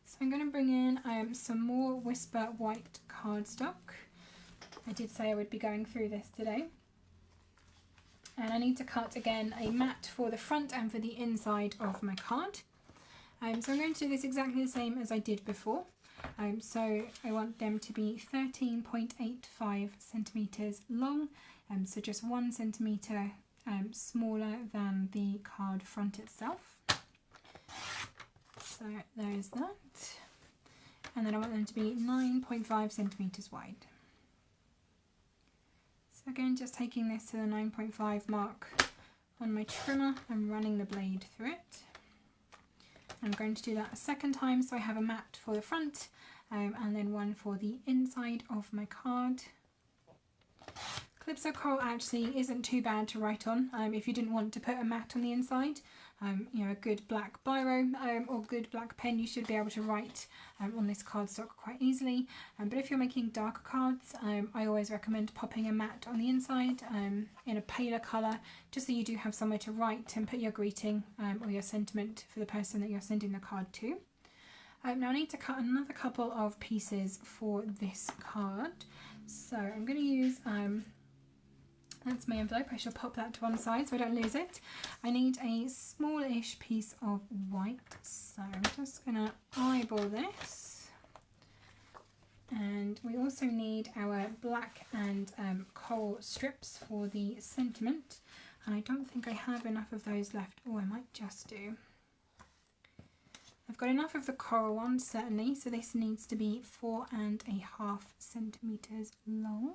So I'm going to bring in some more Whisper white cardstock. I did say I would be going through this today. And I need to cut again a mat for the front and for the inside of my card. So I'm going to do this exactly the same as I did before. So I want them to be 13.85 centimetres long, so just 1 centimetre smaller than the card front itself. So there's that. And then I want them to be 9.5 centimetres wide. So again, just taking this to the 9.5 mark on my trimmer and running the blade through it. I'm going to do that a second time, so I have a mat for the front and then one for the inside of my card. Calypso coral actually isn't too bad to write on if you didn't want to put a mat on the inside. You know, a good black biro or good black pen, you should be able to write on this cardstock quite easily. But if you're making darker cards, I always recommend popping a mat on the inside in a paler colour, just so you do have somewhere to write and put your greeting or your sentiment for the person that you're sending the card to. Now I need to cut another couple of pieces for this card. So I'm going to use that's my envelope. I shall pop that to one side so I don't lose it. I need a smallish piece of white, so I'm just going to eyeball this. And we also need our black and coral strips for the sentiment. And I don't think I have enough of those left. Oh, I might just do. I've got enough of the coral ones, certainly, so this needs to be 4.5 centimetres long.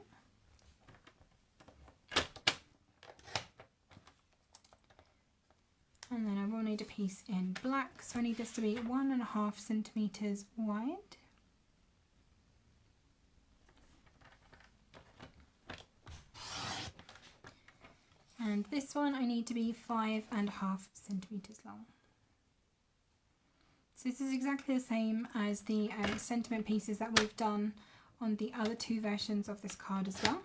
And then I will need a piece in black, so I need this to be 1.5 centimetres wide. And this one I need to be 5.5 centimetres long. So this is exactly the same as the sentiment pieces that we've done on the other two versions of this card as well.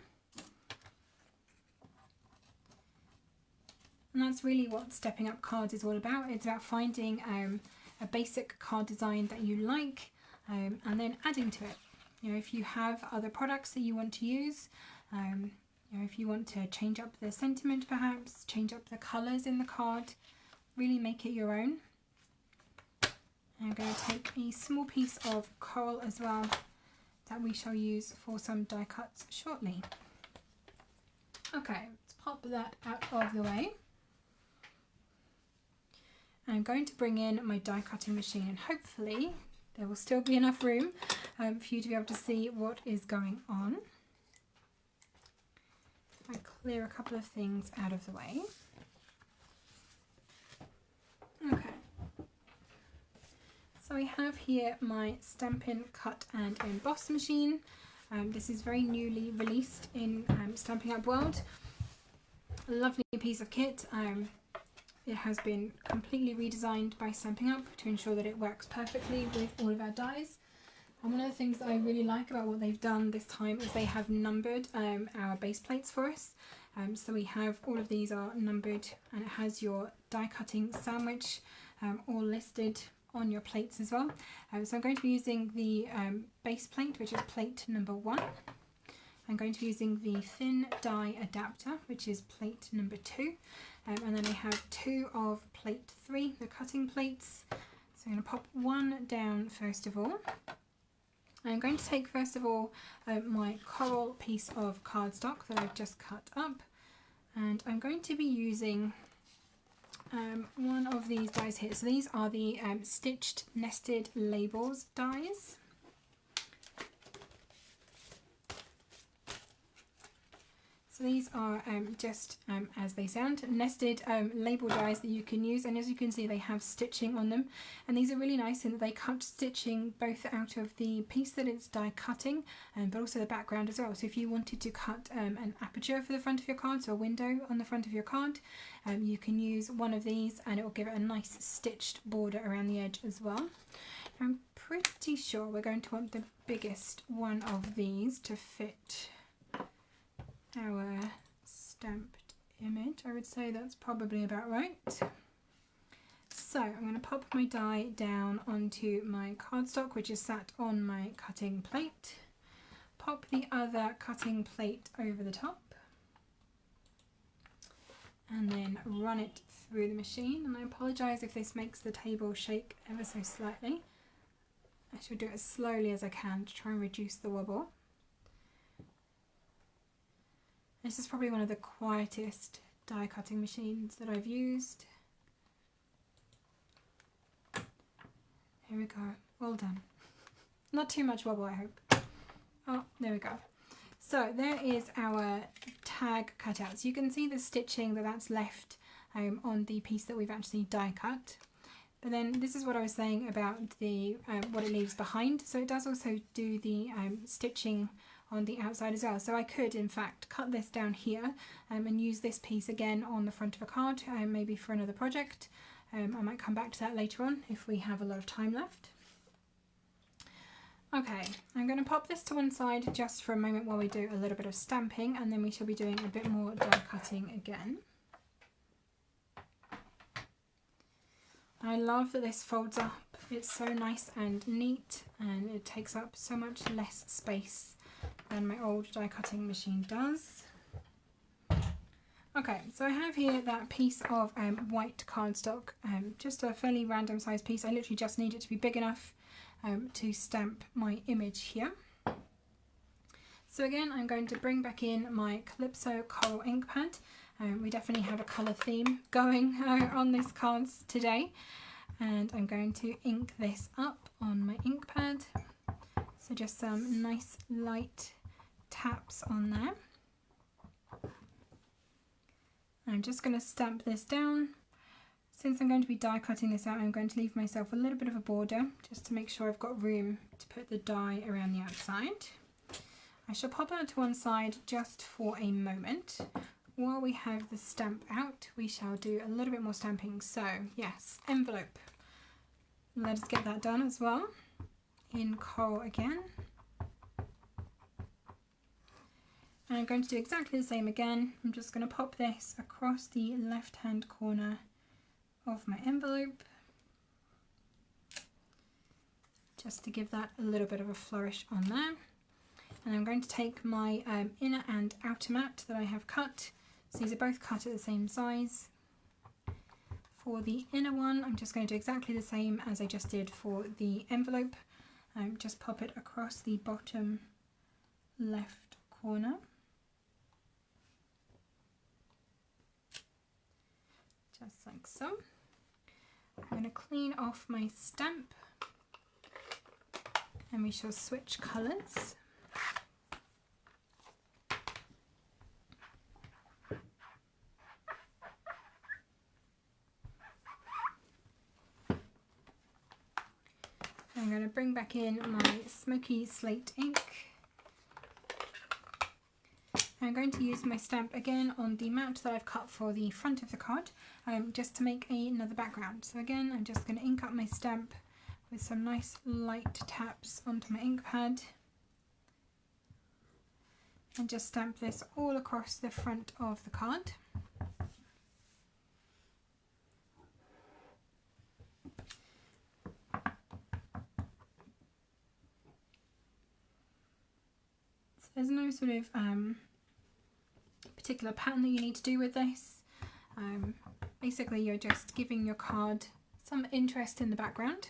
And that's really what Stepping Up cards is all about. It's about finding a basic card design that you like and then adding to it. You know, if you have other products that you want to use, you know, if you want to change up the sentiment perhaps, change up the colours in the card, really make it your own. I'm going to take a small piece of coral as well that we shall use for some die cuts shortly. Okay, let's pop that out of the way. I'm going to bring in my die cutting machine and hopefully there will still be enough room for you to be able to see what is going on. I clear a couple of things out of the way. Okay. So I have here my Stampin' Cut and Emboss machine. This is very newly released in Stampin' Up world. A lovely piece of kit. It has been completely redesigned by Stampin' Up to ensure that it works perfectly with all of our dies. And one of the things that I really like about what they've done this time is they have numbered our base plates for us. So we have all of these are numbered and it has your die cutting sandwich all listed on your plates as well. So I'm going to be using the base plate, which is plate number 1. I'm going to be using the thin die adapter, which is plate number 2. And then I have 2 of plate 3, the cutting plates. So I'm going to pop one down first of all. I'm going to take first of all my coral piece of cardstock that I've just cut up. And I'm going to be using one of these dies here. So these are the stitched nested labels dies. So these are just as they sound, nested label dies that you can use, and as you can see they have stitching on them, and these are really nice in that they cut stitching both out of the piece that it's die cutting but also the background as well. So if you wanted to cut an aperture for the front of your card, so a window on the front of your card, you can use one of these and it will give it a nice stitched border around the edge as well. I'm pretty sure we're going to want the biggest one of these to fit our stamped image. I would say that's probably about right. So I'm going to pop my die down onto my cardstock, which is sat on my cutting plate. Pop the other cutting plate over the top. and then run it through the machine. And I apologise if this makes the table shake ever so slightly. I should do it as slowly as I can to try and reduce the wobble. This is probably one of the quietest die cutting machines that I've used. Here we go, all done. Not too much wobble, I hope. Oh, there we go. So there is our tag cut out. So you can see the stitching that's left on the piece that we've actually die cut. But then this is what I was saying about the what it leaves behind. So it does also do the stitching on the outside as well. So I could in fact cut this down here and use this piece again on the front of a card, maybe for another project. I might come back to that later on if we have a lot of time left. Okay, I'm going to pop this to one side just for a moment while we do a little bit of stamping, and then we shall be doing a bit more die cutting again. I love that this folds up. It's so nice and neat, and it takes up so much less space than my old die cutting machine does. Okay, so I have here that piece of white cardstock, just a fairly random size piece. I literally just need it to be big enough to stamp my image here. So again, I'm going to bring back in my Calypso Coral ink pad. We definitely have a colour theme going on this cards today, and I'm going to ink this up on my ink pad. So just some nice light taps on there. I'm just going to stamp this down. Since I'm going to be die cutting this out, I'm going to leave myself a little bit of a border just to make sure I've got room to put the die around the outside. I shall pop that to one side just for a moment. While we have the stamp out, we shall do a little bit more stamping. So yes, envelope. Let us get that done as well in coral again. And I'm going to do exactly the same again. I'm just going to pop this across the left hand corner of my envelope just to give that a little bit of a flourish on there. And I'm going to take my inner and outer mat that I have cut. So these are both cut at the same size. For the inner one, I'm just going to do exactly the same as I just did for the envelope. Just pop it across the bottom left corner. Just like so. I'm going to clean off my stamp and we shall switch colours. I'm going to bring back in my smoky slate ink. I'm going to use my stamp again on the mat that I've cut for the front of the card, just to make another background. So again, I'm just going to ink up my stamp with some nice light taps onto my ink pad and just stamp this all across the front of the card. So there's no sort of particular pattern that you need to do with this. Basically you're just giving your card some interest in the background.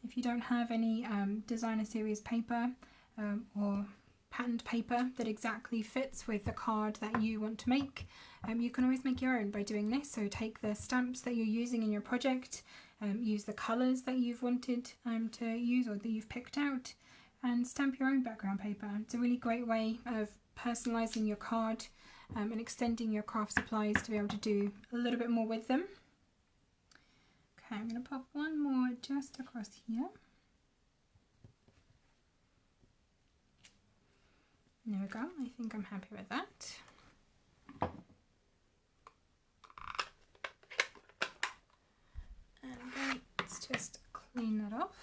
If you don't have any designer series paper or patterned paper that exactly fits with the card that you want to make, you can always make your own by doing this. So take the stamps that you're using in your project, use the colours that you've wanted to use or that you've picked out, and stamp your own background paper. It's a really great way of personalising your card and extending your craft supplies to be able to do a little bit more with them. Okay, I'm going to pop one more just across here. There we go, I think I'm happy with that. And then let's just clean that off.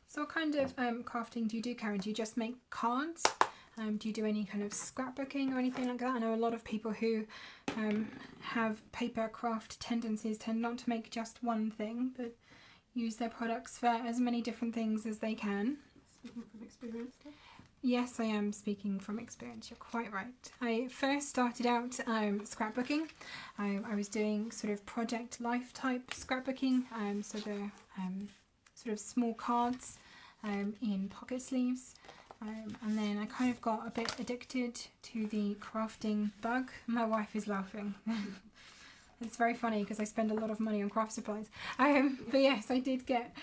So what kind of crafting do you do, Karen? Do you just make cards? Do you do any kind of scrapbooking or anything like that? I know a lot of people who have paper craft tendencies tend not to make just one thing, but use their products for as many different things as they can. Speaking from experience, Steph? Yes, I am speaking from experience. You're quite right. I first started out scrapbooking. I was doing sort of project life type scrapbooking, so the sort of small cards in pocket sleeves. And then I kind of got a bit addicted to the crafting bug. My wife is laughing. It's very funny because I spend a lot of money on craft supplies. But yes, I did get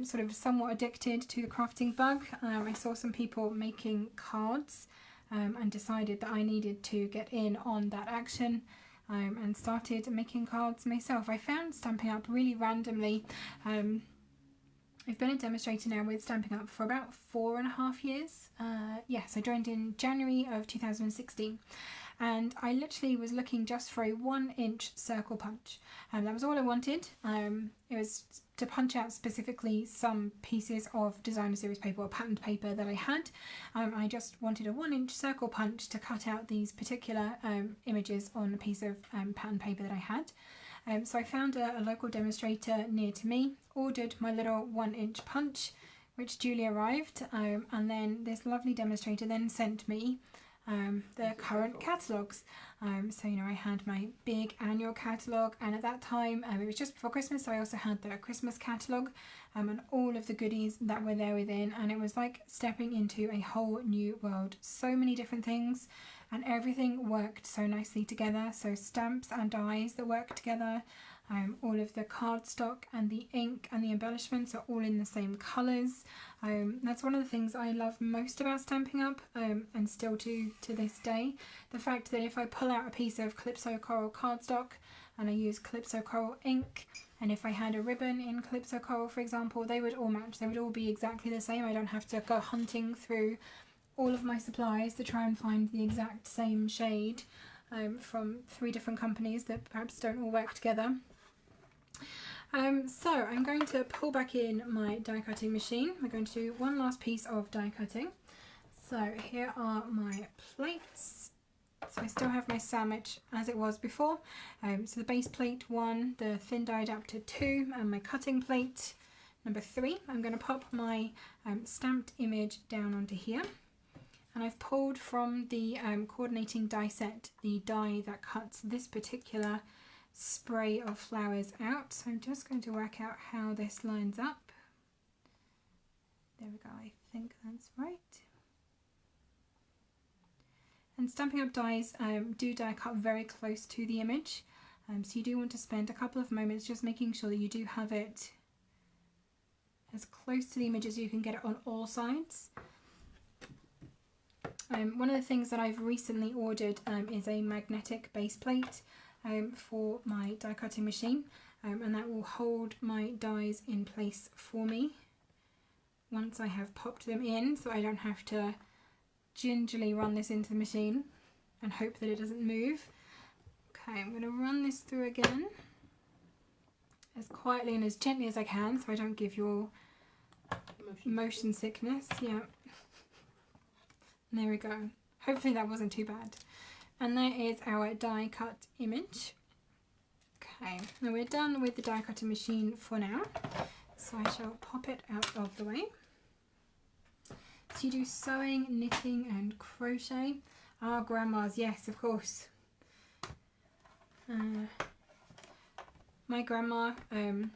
sort of somewhat addicted to the crafting bug. I saw some people making cards and decided that I needed to get in on that action and started making cards myself. I found Stampin' Up really randomly. I've been a demonstrator now with Stampin' Up for about 4.5 years. Yes, I joined in January of 2016. And I literally was looking just for a 1-inch circle punch, and that was all I wanted. It was to punch out specifically some pieces of designer series paper or patterned paper that I had. I just wanted a 1-inch circle punch to cut out these particular images on a piece of patterned paper that I had. So I found a local demonstrator near to me, ordered my little 1-inch punch, which duly arrived, and then this lovely demonstrator then sent me the current catalogues. So you know, I had my big annual catalogue, and at that time it was just before Christmas, so I also had the Christmas catalogue and all of the goodies that were there within, and it was like stepping into a whole new world. So many different things, and everything worked so nicely together. So stamps and dies that work together, all of the cardstock and the ink and the embellishments are all in the same colours. That's one of the things I love most about Stampin' Up, and still do to this day. The fact that if I pull out a piece of Calypso Coral cardstock and I use Calypso Coral ink, and if I had a ribbon in Calypso Coral, for example, they would all match. They would all be exactly the same. I don't have to go hunting through all of my supplies to try and find the exact same shade from 3 different companies that perhaps don't all work together. So I'm going to pull back in my die cutting machine. We're going to do one last piece of die cutting. So here are my plates. So I still have my sandwich as it was before. So the base plate 1, the thin die adapter 2, and my cutting plate number 3. I'm going to pop my stamped image down onto here. And I've pulled from the coordinating die set the die that cuts this particular spray of flowers out. So I'm just going to work out how this lines up. There we go, I think that's right. And Stampin' Up dies do die cut very close to the image, so you do want to spend a couple of moments just making sure that you do have it as close to the image as you can get it on all sides. One of the things that I've recently ordered is a magnetic base plate for my die cutting machine, and that will hold my dies in place for me once I have popped them in, so I don't have to gingerly run this into the machine and hope that it doesn't move. Okay, I'm going to run this through again as quietly and as gently as I can so I don't give you all motion sickness. Yeah. And there we go. Hopefully that wasn't too bad. And there is our die cut image. Okay, now we're done with the die cutting machine for now. So I shall pop it out of the way. So you do sewing, knitting and crochet. Ah, grandma's, yes, of course. My grandma wasn't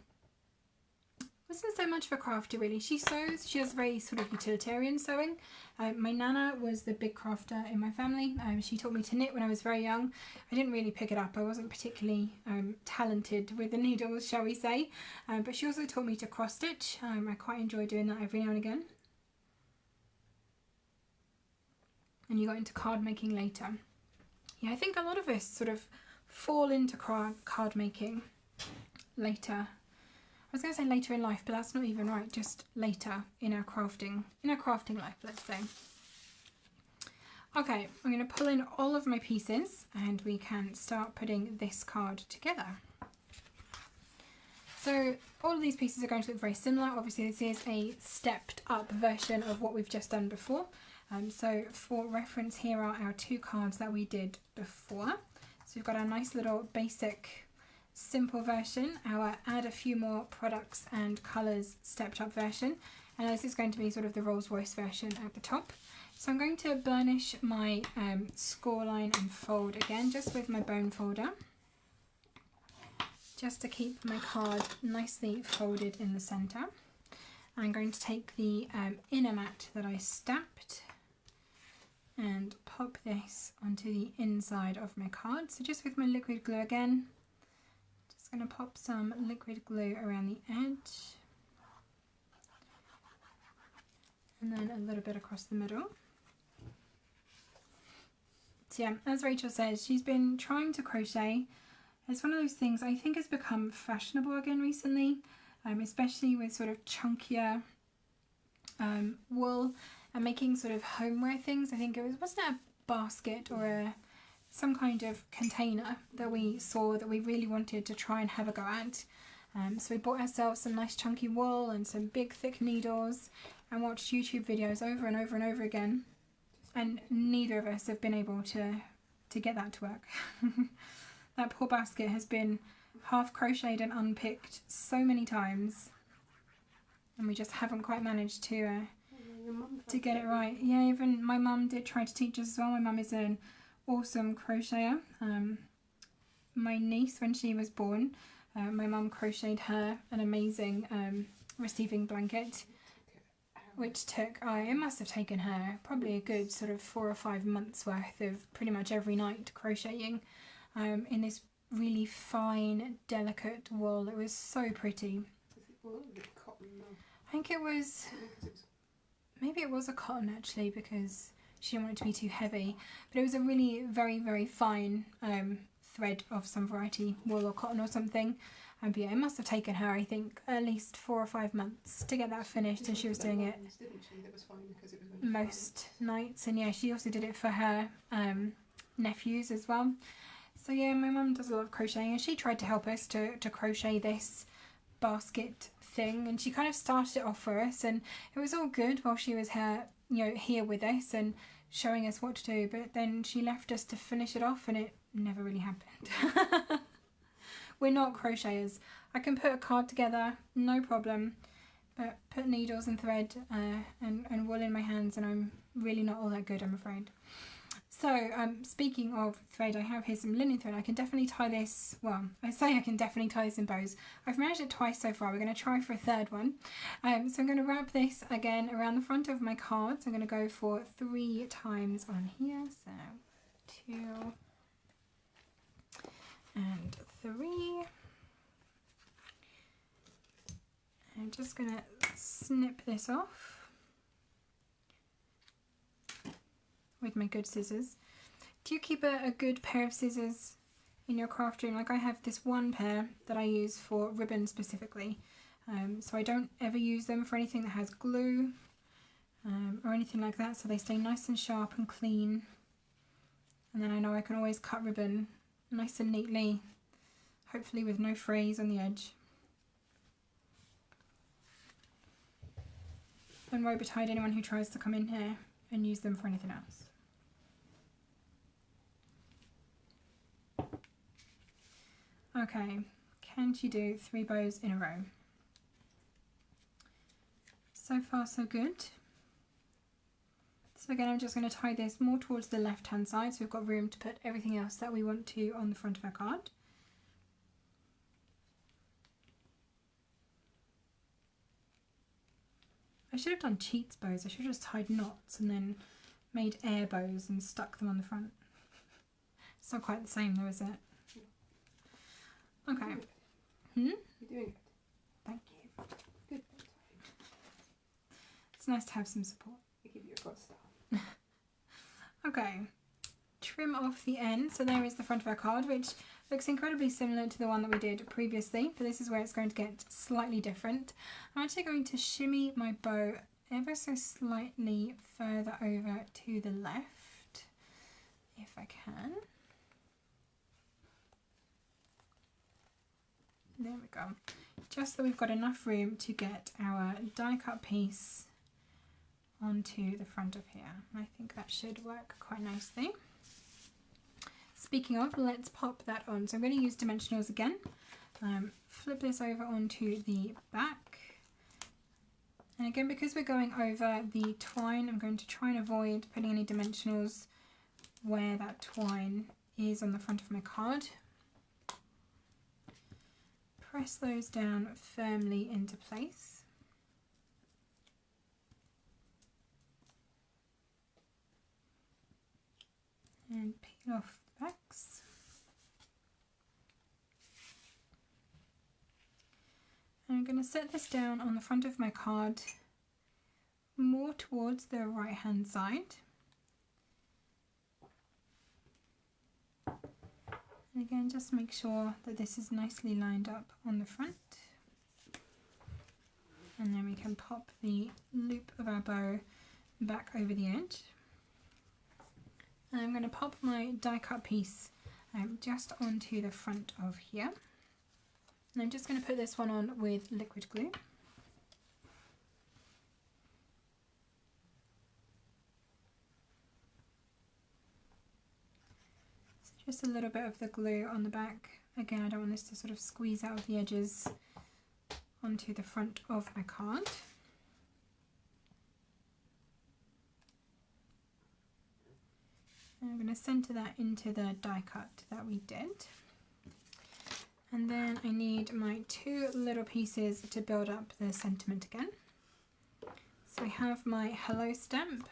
so much of a crafter really. She sews, she does very sort of utilitarian sewing. My nana was the big crafter in my family. She taught me to knit when I was very young. I didn't really pick it up. I wasn't particularly talented with the needles, shall we say. But she also taught me to cross stitch. I quite enjoy doing that every now and again. And you got into card making later. Yeah, I think a lot of us sort of fall into card making later. I was going to say later in life, but that's not even right. Just later in our crafting life, let's say. Okay, I'm going to pull in all of my pieces and we can start putting this card together. So all of these pieces are going to look very similar. Obviously this is a stepped up version of what we've just done before. So for reference, here are our 2 cards that we did before. So we've got our nice little basic simple version, our add a few more products and colours stepped up version, and this is going to be sort of the Rolls Royce version at the top. So I'm going to burnish my score line and fold again just with my bone folder, just to keep my card nicely folded in the centre. I'm going to take the inner mat that I stamped and pop this onto the inside of my card. So just with my liquid glue again, just going to pop some liquid glue around the edge and then a little bit across the middle. So yeah, as Rachel says, she's been trying to crochet. It's one of those things I think has become fashionable again recently, especially with sort of chunkier wool and making sort of homeware things. I think wasn't it a basket or some kind of container that we saw that we really wanted to try and have a go at. So we bought ourselves some nice chunky wool and some big thick needles and watched YouTube videos over and over and over again. And neither of us have been able to get that to work. That poor basket has been half crocheted and unpicked so many times, and we just haven't quite managed to get it right. Yeah, even my mum did try to teach us as well. My mum is an awesome crocheter. My niece, when she was born, my mum crocheted her an amazing receiving blanket, which took, it must have taken her probably a good sort of 4 or 5 months worth of pretty much every night crocheting in this really fine, delicate wool. It was so pretty. I think it was, maybe it was a cotton actually, because she didn't want it to be too heavy, but it was a really very, very fine thread of some variety, wool or cotton or something. But yeah, it must have taken her, I think, at least 4 or 5 months to get that finished, and she was doing it most nights. And yeah, she also did it for her nephews as well. So yeah, my mum does a lot of crocheting, and she tried to help us to crochet this basket thing, and she kind of started it off for us, and it was all good while she was here with us and showing us what to do. But then she left us to finish it off, and it never really happened. We're not crocheters. I can put a card together, no problem, but put needles and thread and wool in my hands, and I'm really not all that good, I'm afraid. So, speaking of thread, I have here some linen thread. I can definitely tie this, well, I say I can definitely tie this in bows. I've managed it twice so far. We're going to try for a third one. So I'm going to wrap this again around the front of my card. So I'm going to go for 3 times on here. So 2 and 3. I'm just going to snip this off with my good scissors. Do you keep a good pair of scissors in your craft room? Like I have this one pair that I use for ribbon specifically, so I don't ever use them for anything that has glue or anything like that, so they stay nice and sharp and clean, and then I know I can always cut ribbon nice and neatly, hopefully with no frays on the edge. And woe betide anyone who tries to come in here and use them for anything else. Okay, can she do 3 bows in a row? So far so good. So again, I'm just going to tie this more towards the left hand side, so we've got room to put everything else that we want to on the front of our card. I should have done cheats bows. I should have just tied knots and then made air bows and stuck them on the front. It's not quite the same though, is it? Okay. You're doing it. Thank you. Good. It's nice to have some support. I give you a good start. Okay. Trim off the end. So there is the front of our card, which looks incredibly similar to the one that we did previously, but this is where it's going to get slightly different. I'm actually going to shimmy my bow ever so slightly further over to the left, if I can. There we go. Just so we've got enough room to get our die cut piece onto the front of here. I think that should work quite nicely. Speaking of, let's pop that on. So I'm going to use dimensionals again. Flip this over onto the back. And again, because we're going over the twine, I'm going to try and avoid putting any dimensionals where that twine is on the front of my card. Press those down firmly into place. And peel off the backs. I'm going to set this down on the front of my card more towards the right hand side. And again, just make sure that this is nicely lined up on the front. And then we can pop the loop of our bow back over the edge. And I'm going to pop my die cut piece just onto the front of here. And I'm just going to put this one on with liquid glue. So just a little bit of the glue on the back. Again, I don't want this to sort of squeeze out of the edges onto the front of my card. And I'm going to centre that into the die cut that we did. And then I need my two little pieces to build up the sentiment again. So I have my hello stamp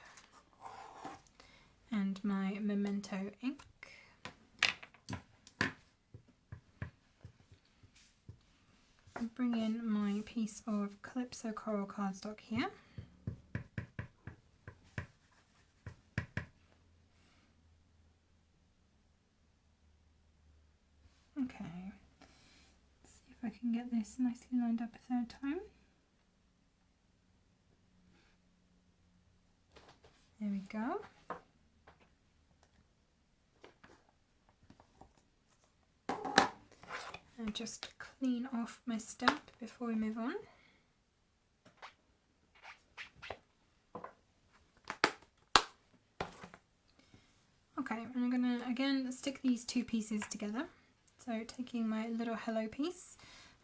and my memento ink. And bring in my piece of Calypso coral cardstock here. Okay. I can get this nicely lined up a third time. There we go. And just clean off my stamp before we move on. Okay, and I'm going to again stick these two pieces together. So taking my little hello piece,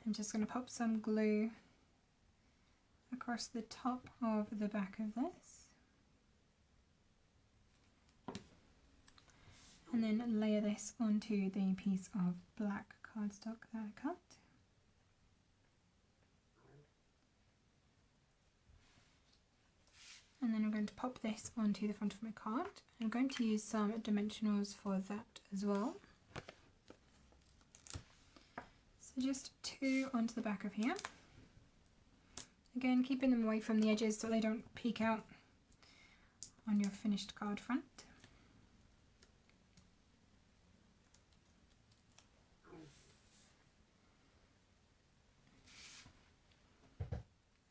I'm just going to pop some glue across the top of the back of this. And then layer this onto the piece of black cardstock that I cut. And then I'm going to pop this onto the front of my card. I'm going to use some dimensionals for that as well. So just two onto the back of here. Again, keeping them away from the edges so they don't peek out on your finished card front.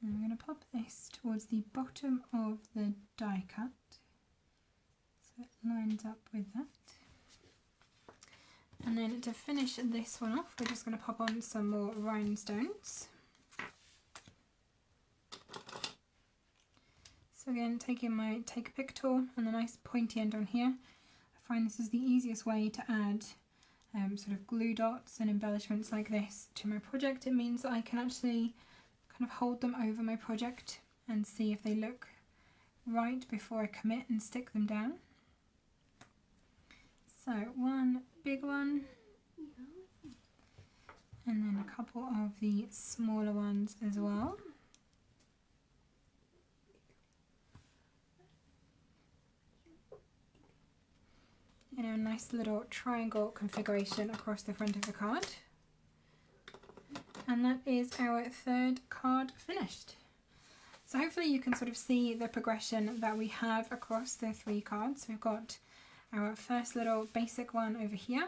And I'm going to pop this towards the bottom of the die cut so it lines up with that. And then to finish this one off, we're just going to pop on some more rhinestones. So again, taking my take a pick tool and a nice pointy end on here, I find this is the easiest way to add sort of glue dots and embellishments like this to my project. It means that I can actually kind of hold them over my project and see if they look right before I commit and stick them down. So one big one, and then a couple of the smaller ones as well. You know, a nice little triangle configuration across the front of the card. And that is our third card finished. So hopefully you can sort of see the progression that we have across the three cards. We've got our first little basic one over here,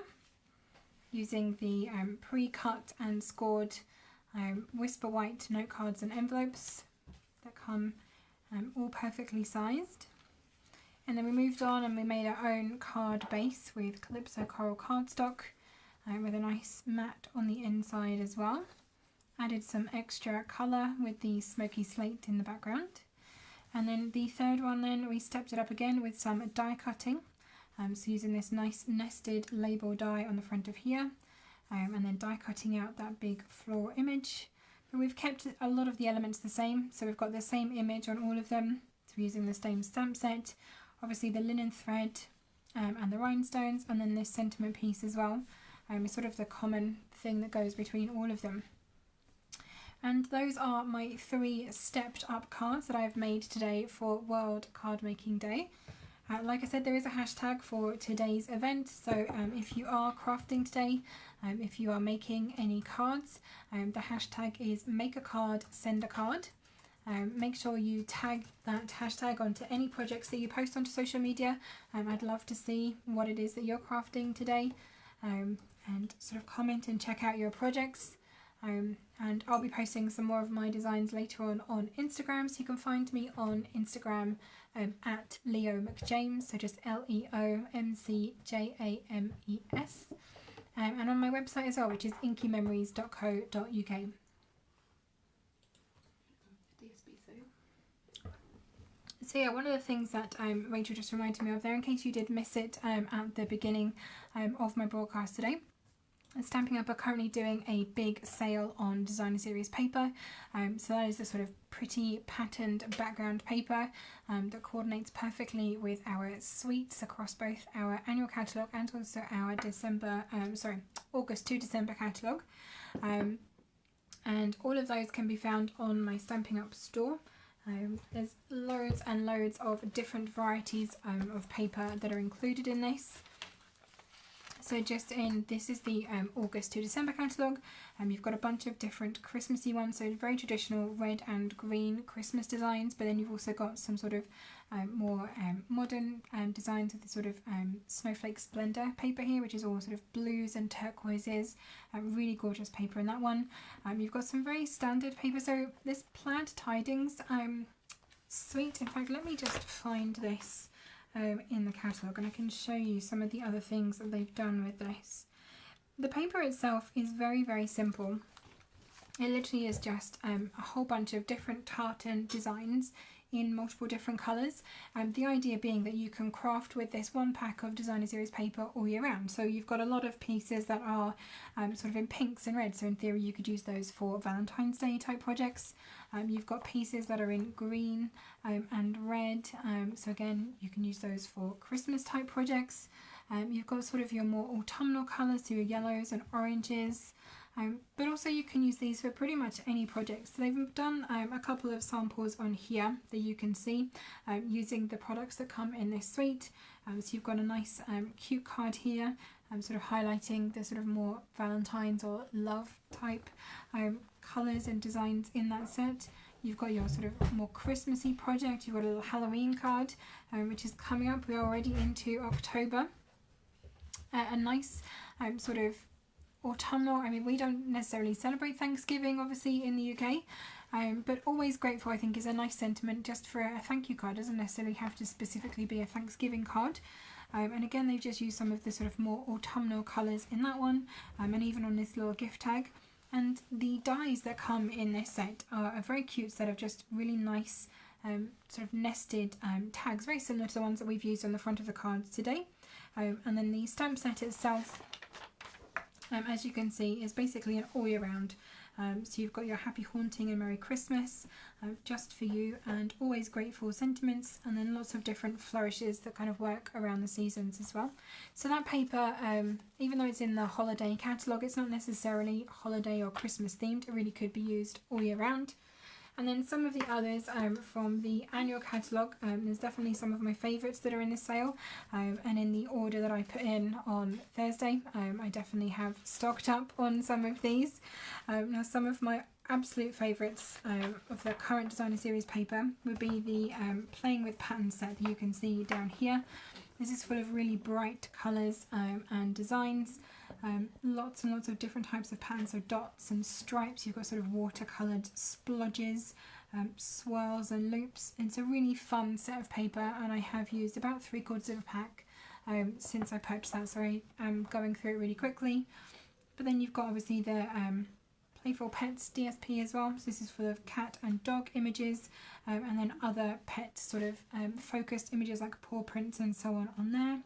using the pre-cut and scored Whisper White note cards and envelopes that come all perfectly sized. And then we moved on and we made our own card base with Calypso coral cardstock with a nice matte on the inside as well. Added some extra colour with the smoky slate in the background. And then the third one, then we stepped it up again with some die cutting. So using this nice nested label die on the front of here, and then die cutting out that big floor image. But we've kept a lot of the elements the same, so we've got the same image on all of them. So we're using the same stamp set, obviously the linen thread and the rhinestones, and then this sentiment piece as well. It's sort of the common thing that goes between all of them. And those are my 3 stepped up cards that I've made today for World Card Making Day. Like I said, there is a hashtag for today's event, so if you are crafting today, if you are making any cards, the hashtag is make a card, send a card. Make sure you tag that hashtag onto any projects that you post onto social media. I'd love to see what it is that you're crafting today, and sort of comment and check out your projects. And I'll be posting some more of my designs later on Instagram, so you can find me on Instagram at Leo McJames, so just LeoMcJames, and on my website as well, which is inkymemories.co.uk. So yeah, one of the things that Rachel just reminded me of there, in case you did miss it at the beginning of my broadcast today, Stampin' Up are currently doing a big sale on designer series paper. So that is the sort of pretty patterned background paper that coordinates perfectly with our suites across both our annual catalogue and also our August to December catalogue. And all of those can be found on my Stampin' Up store. There's loads and loads of different varieties of paper that are included in this. So this is the August to December catalogue. You've got a bunch of different Christmassy ones, so very traditional red and green Christmas designs, but then you've also got some sort of more modern designs with the sort of snowflake splendor paper here, which is all sort of blues and turquoises. Really gorgeous paper in that one. You've got some very standard paper, so this plaid tidings suite. In fact, let me just find this in the catalogue and I can show you some of the other things that they've done with this. The paper itself is very, very simple. It literally is just a whole bunch of different tartan designs in multiple different colours. The idea being that you can craft with this one pack of designer series paper all year round. So you've got a lot of pieces that are sort of in pinks and reds, so in theory you could use those for Valentine's Day type projects. You've got pieces that are in green and red, so again you can use those for Christmas type projects. You've got sort of your more autumnal colours, so your yellows and oranges. But also you can use these for pretty much any project. So they've done a couple of samples on here that you can see using the products that come in this suite. So you've got a nice cute card here, sort of highlighting the sort of more Valentine's or love type colours and designs in that set. You've got your sort of more Christmassy project. You've got a little Halloween card, which is coming up. We're already into October. A nice sort of autumnal. I mean, we don't necessarily celebrate Thanksgiving obviously in the UK, but always grateful I think is a nice sentiment just for a thank you card. It doesn't necessarily have to specifically be a Thanksgiving card. And again, they've just used some of the sort of more autumnal colours in that one, and even on this little gift tag. And the dies that come in this set are a very cute set of just really nice sort of nested tags, very similar to the ones that we've used on the front of the cards today. And then the stamp set itself, as you can see, is basically an all year round. So you've got your Happy Haunting and Merry Christmas, Just for You, and Always Grateful sentiments, and then lots of different flourishes that kind of work around the seasons as well. So that paper, even though it's in the holiday catalogue, it's not necessarily holiday or Christmas themed. It really could be used all year round. And then some of the others from the annual catalogue, there's definitely some of my favourites that are in this sale, and in the order that I put in on Thursday, I definitely have stocked up on some of these. Now some of my absolute favourites of the current designer series paper would be the Playing with Patterns set that you can see down here. This is full of really bright colours and designs. Lots and lots of different types of patterns, so dots and stripes. You've got sort of watercoloured splodges, swirls and loops. It's a really fun set of paper, and I have used about 3/4 of a pack since I purchased that, so I am going through it really quickly. But then you've got obviously the Playful Pets DSP as well. So this is for the cat and dog images, and then other pet sort of focused images like paw prints and so on there.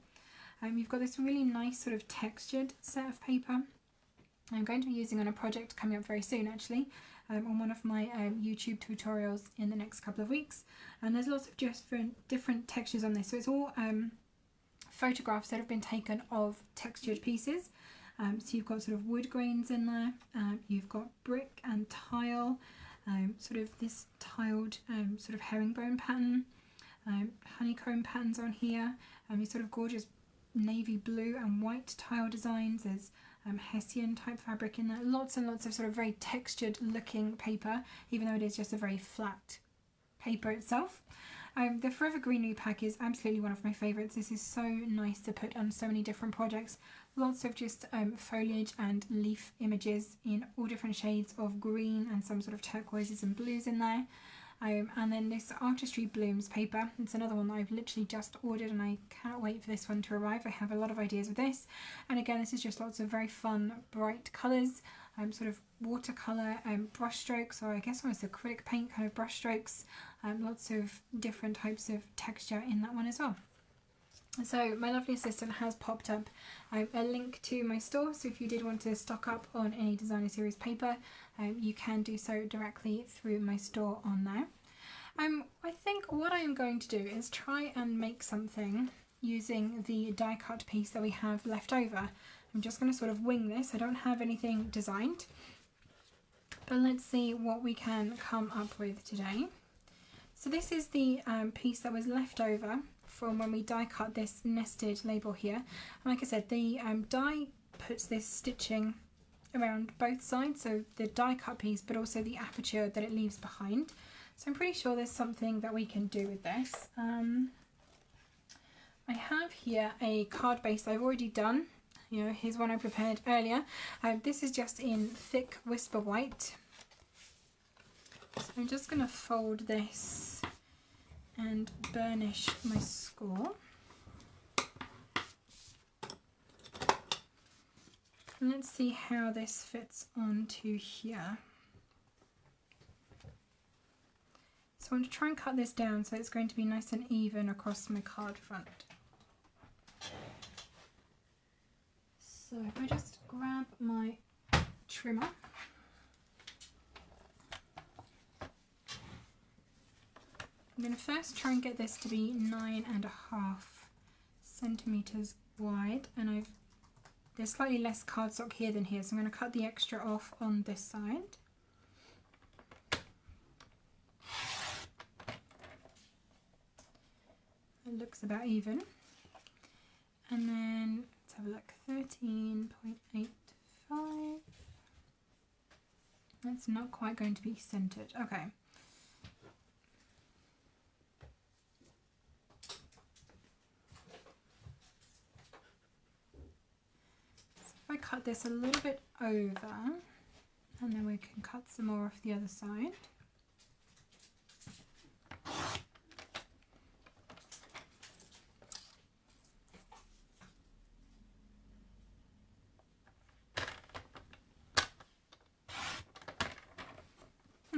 You've got this really nice sort of textured set of paper. I'm going to be using on a project coming up very soon actually, on one of my YouTube tutorials in the next couple of weeks. And there's lots of just different textures on this. So it's all photographs that have been taken of textured pieces. So you've got sort of wood grains in there, you've got brick and tile, sort of this tiled sort of herringbone pattern, honeycomb patterns on here, these sort of gorgeous navy blue and white tile designs. There's Hessian type fabric in there, lots and lots of sort of very textured looking paper, even though it is just a very flat paper itself. The Forever Greenery pack is absolutely one of my favourites. This is so nice to put on so many different projects. Lots of just foliage and leaf images in all different shades of green and some sort of turquoises and blues in there. And then this Artistry Blooms paper. It's another one that I've literally just ordered and I can't wait for this one to arrive. I have a lot of ideas with this. And again, this is just lots of very fun, bright colours, sort of watercolour brush strokes, or I guess almost acrylic paint kind of brush strokes. Lots of different types of texture in that one as well. So my lovely assistant has popped up a link to my store, so if you did want to stock up on any designer series paper, you can do so directly through my store on there. I think what I am going to do is try and make something using the die cut piece that we have left over. I'm just going to sort of wing this. I don't have anything designed, but let's see what we can come up with today. So this is the piece that was left over from when we die cut this nested label here. And like I said, the die puts this stitching around both sides, so the die cut piece but also the aperture that it leaves behind. So I'm pretty sure there's something that we can do with this. I have here a card base that I've already done. You know, here's one I prepared earlier. This is just in thick Whisper White. So I'm just going to fold this and burnish my score. And let's see how this fits onto here. So I'm going to try and cut this down so it's going to be nice and even across my card front. So if I just grab my trimmer. I'm going to first try and get this to be 9.5 centimeters wide, and there's slightly less cardstock here than here, so I'm going to cut the extra off on this side. It looks about even. And then let's have a look, 13.85. That's not quite going to be centered. Okay. If I cut this a little bit over, and then we can cut some more off the other side.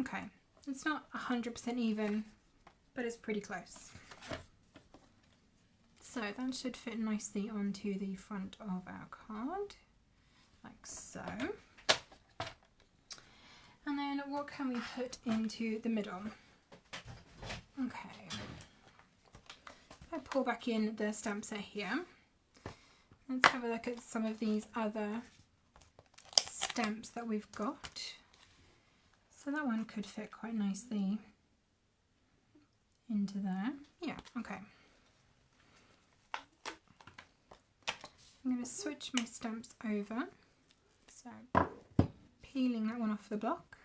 Okay, it's not 100% even, but it's pretty close. So that should fit nicely onto the front of our card. Like so. And then what can we put into the middle? Okay. If I pull back in the stamp set here, let's have a look at some of these other stamps that we've got. So that one could fit quite nicely into there. Yeah, okay. I'm going to switch my stamps over. So, peeling that one off the block.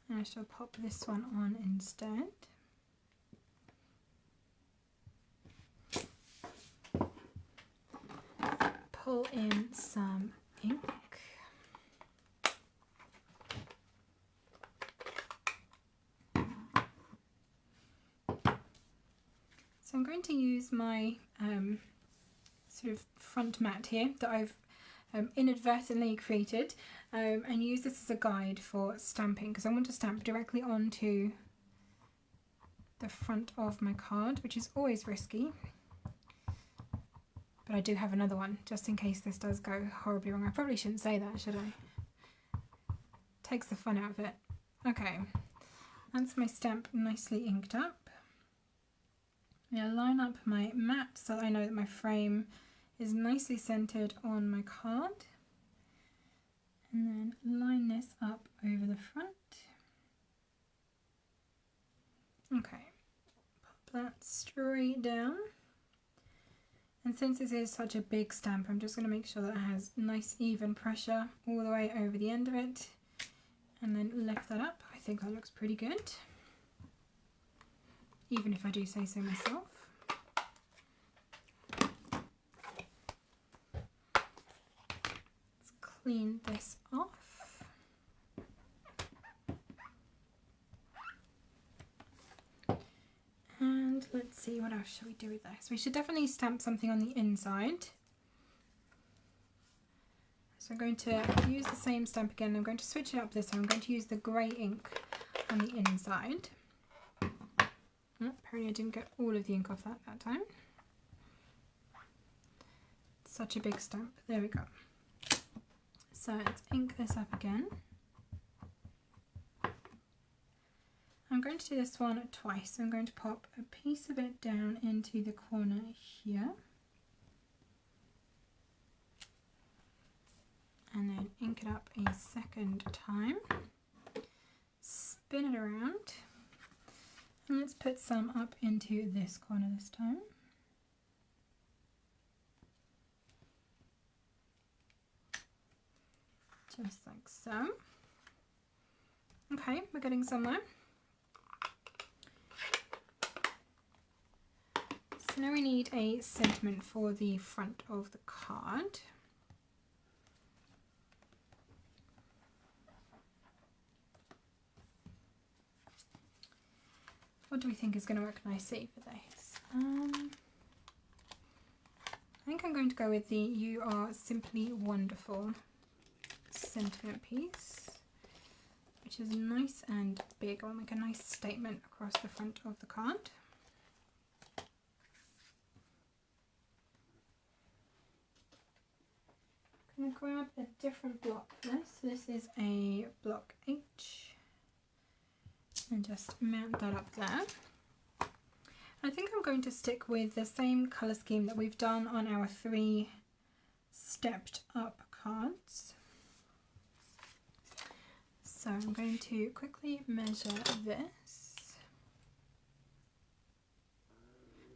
And I shall pop this one on instead. Pull in some ink. So I'm going to use my sort of front mat here that I've inadvertently created, and use this as a guide for stamping, because I want to stamp directly onto the front of my card, which is always risky. But I do have another one, just in case this does go horribly wrong. I probably shouldn't say that, should I? Takes the fun out of it. Okay, that's my stamp nicely inked up. I'm going to line up my mat so that I know that my frame is nicely centered on my card. And then line this up over the front. Okay, pop that straight down. And since this is such a big stamp, I'm just going to make sure that it has nice even pressure all the way over the end of it. And then lift that up. I think that looks pretty good, even if I do say so myself. Let's clean this off. And let's see, what else should we do with this? We should definitely stamp something on the inside. So I'm going to use the same stamp again. I'm going to switch it up this time. I'm going to use the grey ink on the inside. Oh, apparently I didn't get all of the ink off that time. Such a big stamp. There we go. So let's ink this up again. I'm going to do this one twice. So I'm going to pop a piece of it down into the corner here. And then ink it up a second time. Spin it around. And let's put some up into this corner this time. Just like so. Okay, we're getting somewhere. So now we need a sentiment for the front of the card. What do we think is going to work nicely for this? I think I'm going to go with the "You Are Simply Wonderful" sentiment piece, which is nice and big. I'll make a nice statement across the front of the card. I'm going to grab a different block for this. So this is a block H, and just mount that up there. I think I'm going to stick with the same colour scheme that we've done on our 3 stepped up cards. So I'm going to quickly measure this.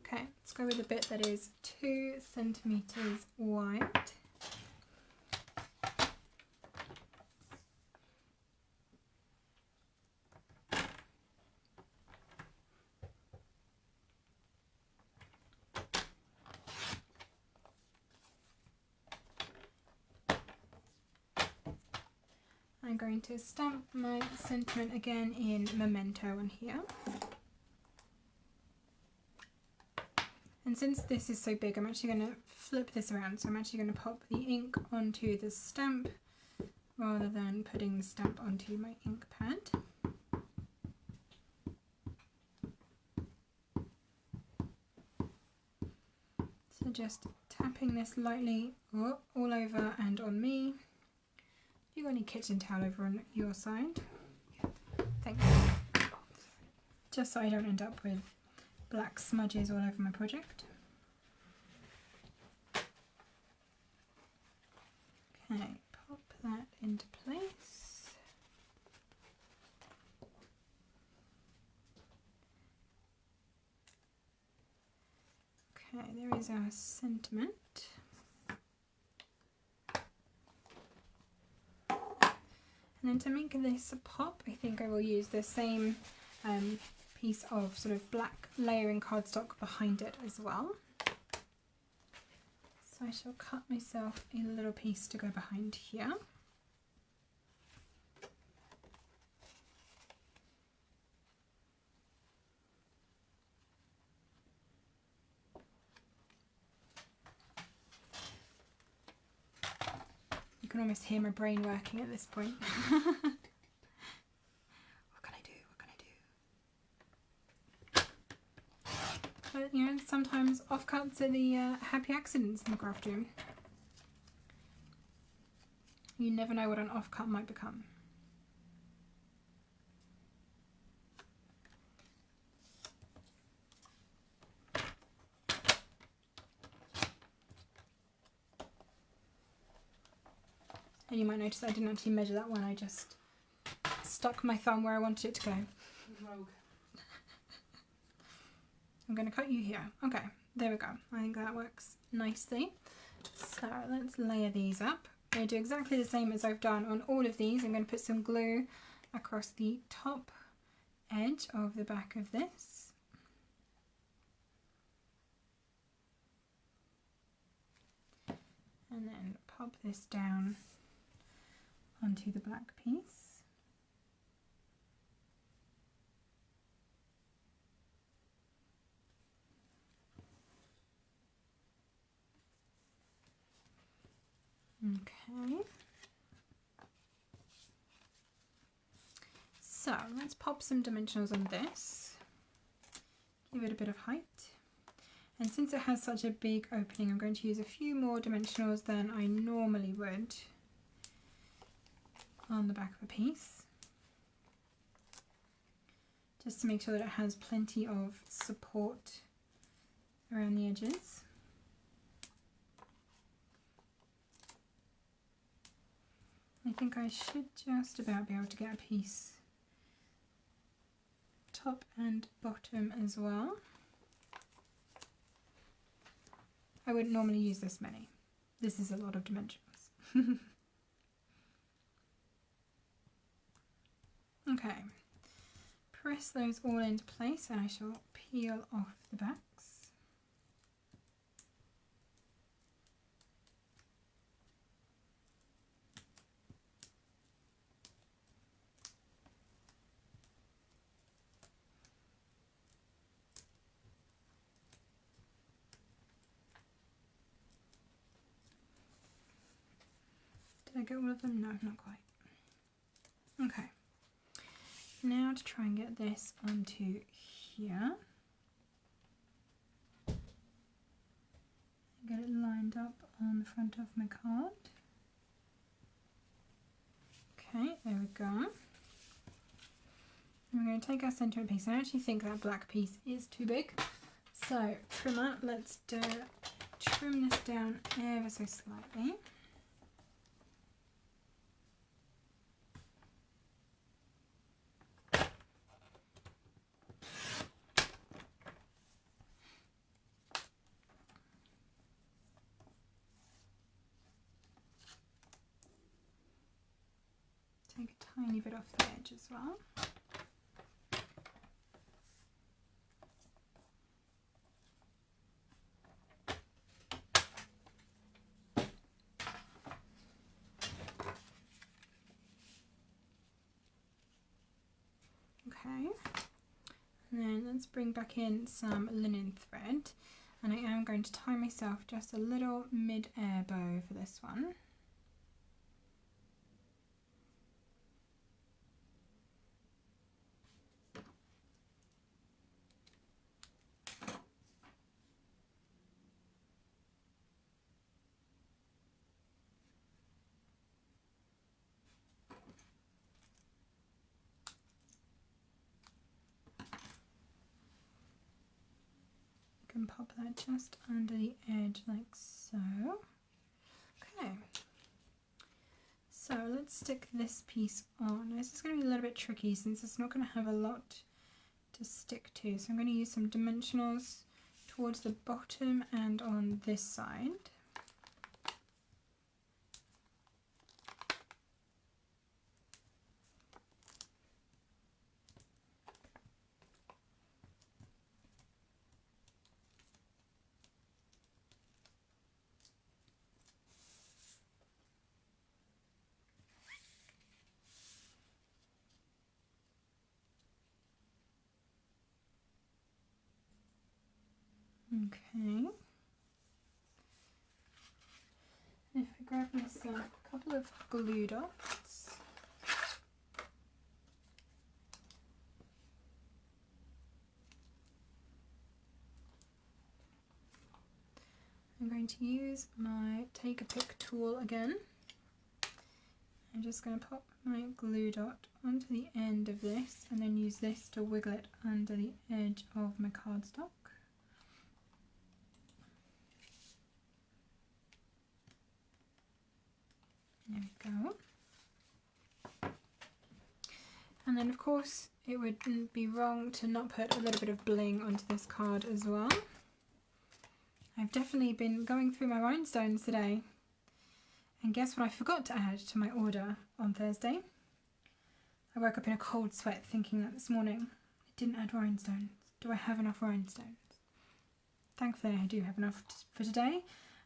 Okay, let's go with a bit that is 2 centimetres wide. I'm going to stamp my sentiment again in Memento on here. And since this is so big, I'm actually going to flip this around. So I'm actually going to pop the ink onto the stamp rather than putting the stamp onto my ink pad. So just tapping this lightly all over and on me. You got any kitchen towel over on your side? Thanks. Just so I don't end up with black smudges all over my project. Okay, pop that into place. Okay, there is our sentiment. And then to make this pop, I think I will use the same piece of sort of black layering cardstock behind it as well. So I shall cut myself a little piece to go behind here. can almost hear my brain working at this point. What can I do? What can I do? But you know, sometimes offcuts are the happy accidents in the craft room. You never know what an offcut might become. And you might notice I didn't actually measure that one, I just stuck my thumb where I wanted it to go. Rogue. I'm going to cut you here. Okay, there we go. I think that works nicely. So let's layer these up. I'm going to do exactly the same as I've done on all of these. I'm going to put some glue across the top edge of the back of this. And then pop this down onto the black piece. Okay. So let's pop some dimensionals on this. Give it a bit of height. And since it has such a big opening, I'm going to use a few more dimensionals than I normally would on the back of a piece, just to make sure that it has plenty of support around the edges. I think I should just about be able to get a piece top and bottom as well. I wouldn't normally use this many. This is a lot of dimensions. Okay, press those all into place and I shall peel off the backs. Did I get all of them? No, not quite. Okay. Now to try and get this onto here. Get it lined up on the front of my card. Okay, there we go. And we're going to take our centre piece. I actually think that black piece is too big. So trimmer, let's trim this down ever so slightly. Take a tiny bit off the edge as well. Okay, and then let's bring back in some linen thread, and I am going to tie myself just a little mid-air bow for this one. Can pop that just under the edge like so. Okay, so let's stick this piece on. This is going to be a little bit tricky since it's not going to have a lot to stick to, so I'm going to use some dimensionals towards the bottom and on this side. Okay. If I grab myself a couple of glue dots. I'm going to use my take a pick tool again. I'm just going to pop my glue dot onto the end of this and then use this to wiggle it under the edge of my cardstock. There we go. And then of course it wouldn't be wrong to not put a little bit of bling onto this card as well. I've definitely been going through my rhinestones today. And guess what I forgot to add to my order on Thursday? I woke up in a cold sweat thinking that this morning. I didn't add rhinestones. Do I have enough rhinestones? Thankfully I do have enough for today,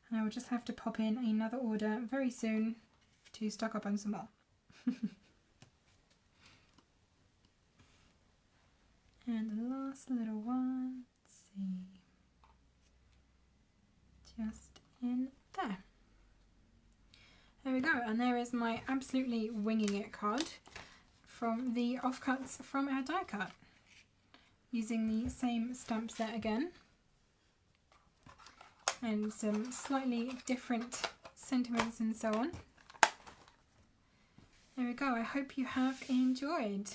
and I will just have to pop in another order very soon to stock up on some more. And the last little one, let's see, just in there. There we go, and there is my absolutely winging it card from the offcuts from our die cut. Using the same stamp set again, and some slightly different sentiments and so on. There we go, I hope you have enjoyed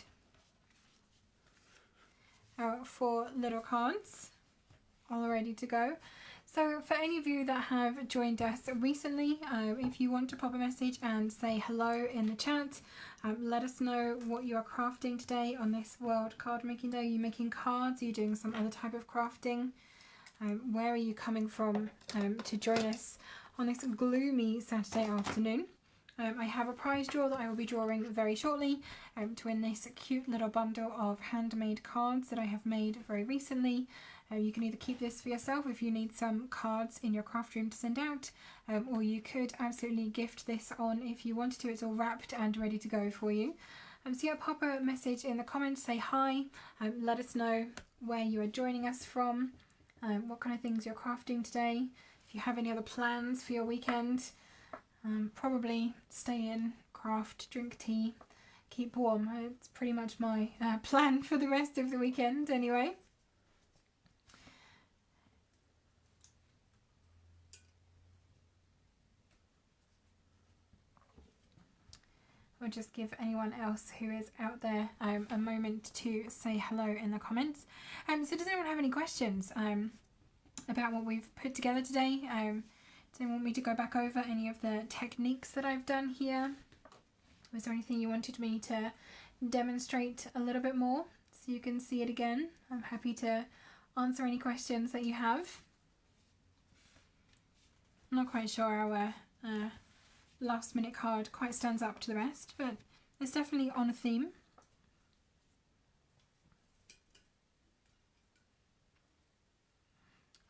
our 4 little cards, all ready to go. So for any of you that have joined us recently, if you want to pop a message and say hello in the chat, let us know what you are crafting today on this World Card Making Day. Are you making cards? Are you doing some other type of crafting? Where are you coming from to join us on this gloomy Saturday afternoon? I have a prize draw that I will be drawing very shortly to win this cute little bundle of handmade cards that I have made very recently. You can either keep this for yourself if you need some cards in your craft room to send out, or you could absolutely gift this on if you wanted to. It's all wrapped and ready to go for you. So yeah, pop a message in the comments, say hi, let us know where you are joining us from, what kind of things you're crafting today, if you have any other plans for your weekend. Probably stay in, craft, drink tea, keep warm. It's pretty much my plan for the rest of the weekend anyway. I'll just give anyone else who is out there a moment to say hello in the comments. So does anyone have any questions about what we've put together today? Does anyone want me to go back over any of the techniques that I've done here? Was there anything you wanted me to demonstrate a little bit more so you can see it again? I'm happy to answer any questions that you have. I'm not quite sure our last minute card quite stands up to the rest, but it's definitely on a theme.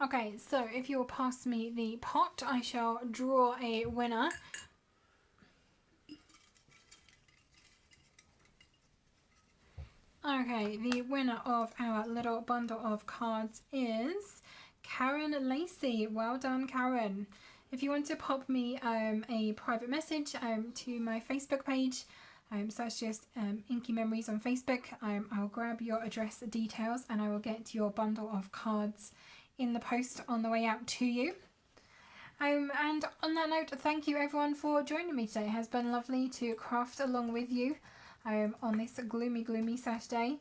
Okay, so if you'll pass me the pot, I shall draw a winner. Okay, the winner of our little bundle of cards is Karen Lacey. Well done, Karen. If you want to pop me a private message to my Facebook page, so that's just Inky Memories on Facebook, I'll grab your address details and I will get your bundle of cards in the post on the way out to you. And on that note, thank you everyone for joining me today. It has been lovely to craft along with you on this gloomy Saturday.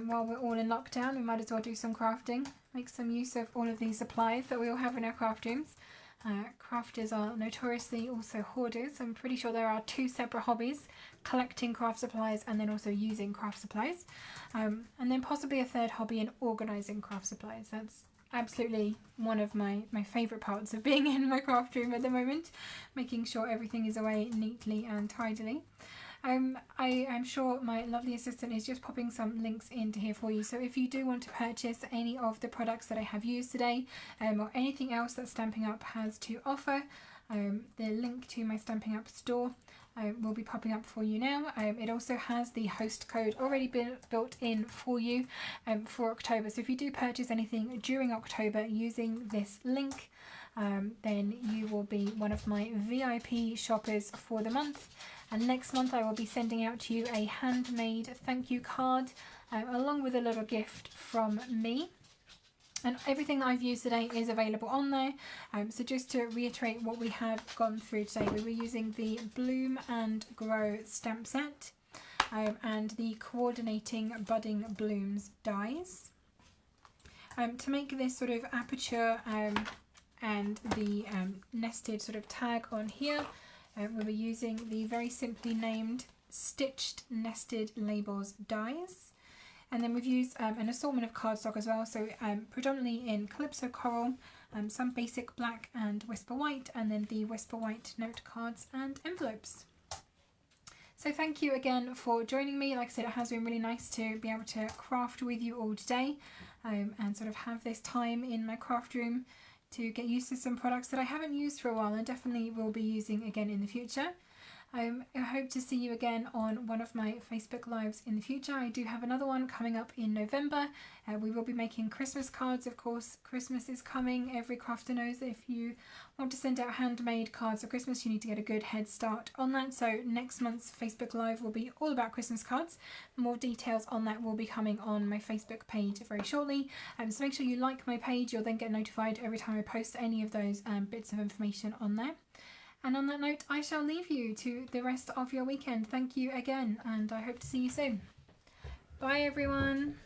While we're all in lockdown, we might as well do some crafting, make some use of all of these supplies that we all have in our craft rooms. Crafters are notoriously also hoarders. I'm pretty sure there are 2 separate hobbies: collecting craft supplies and then also using craft supplies, and then possibly a third hobby in organising craft supplies. That's absolutely one of my favourite parts of being in my craft room at the moment, making sure everything is away neatly and tidily. I'm sure my lovely assistant is just popping some links into here for you, so if you do want to purchase any of the products that I have used today, or anything else that Stampin' Up has to offer, the link to my Stampin' Up store will be popping up for you now. It also has the host code already built in for you for October, so if you do purchase anything during October using this link, then you will be one of my VIP shoppers for the month. And next month I will be sending out to you a handmade thank you card along with a little gift from me. And everything that I've used today is available on there. So just to reiterate what we have gone through today, we were using the Bloom and Grow stamp set and the Coordinating Budding Blooms dies. To make this sort of aperture and the nested sort of tag on here, we were using the very simply named Stitched Nested Labels dies. And then we've used an assortment of cardstock as well, so predominantly in Calypso Coral, some basic black and Whisper White, and then the Whisper White note cards and envelopes. So thank you again for joining me. Like I said, it has been really nice to be able to craft with you all today and sort of have this time in my craft room to get used to some products that I haven't used for a while and definitely will be using again in the future. I hope to see you again on one of my Facebook Lives in the future. I do have another one coming up in November. We will be making Christmas cards, of course. Christmas is coming. Every crafter knows that if you want to send out handmade cards for Christmas, you need to get a good head start on that. So next month's Facebook Live will be all about Christmas cards. More details on that will be coming on my Facebook page very shortly. So make sure you like my page. You'll then get notified every time I post any of those bits of information on there. And on that note, I shall leave you to the rest of your weekend. Thank you again, and I hope to see you soon. Bye, everyone.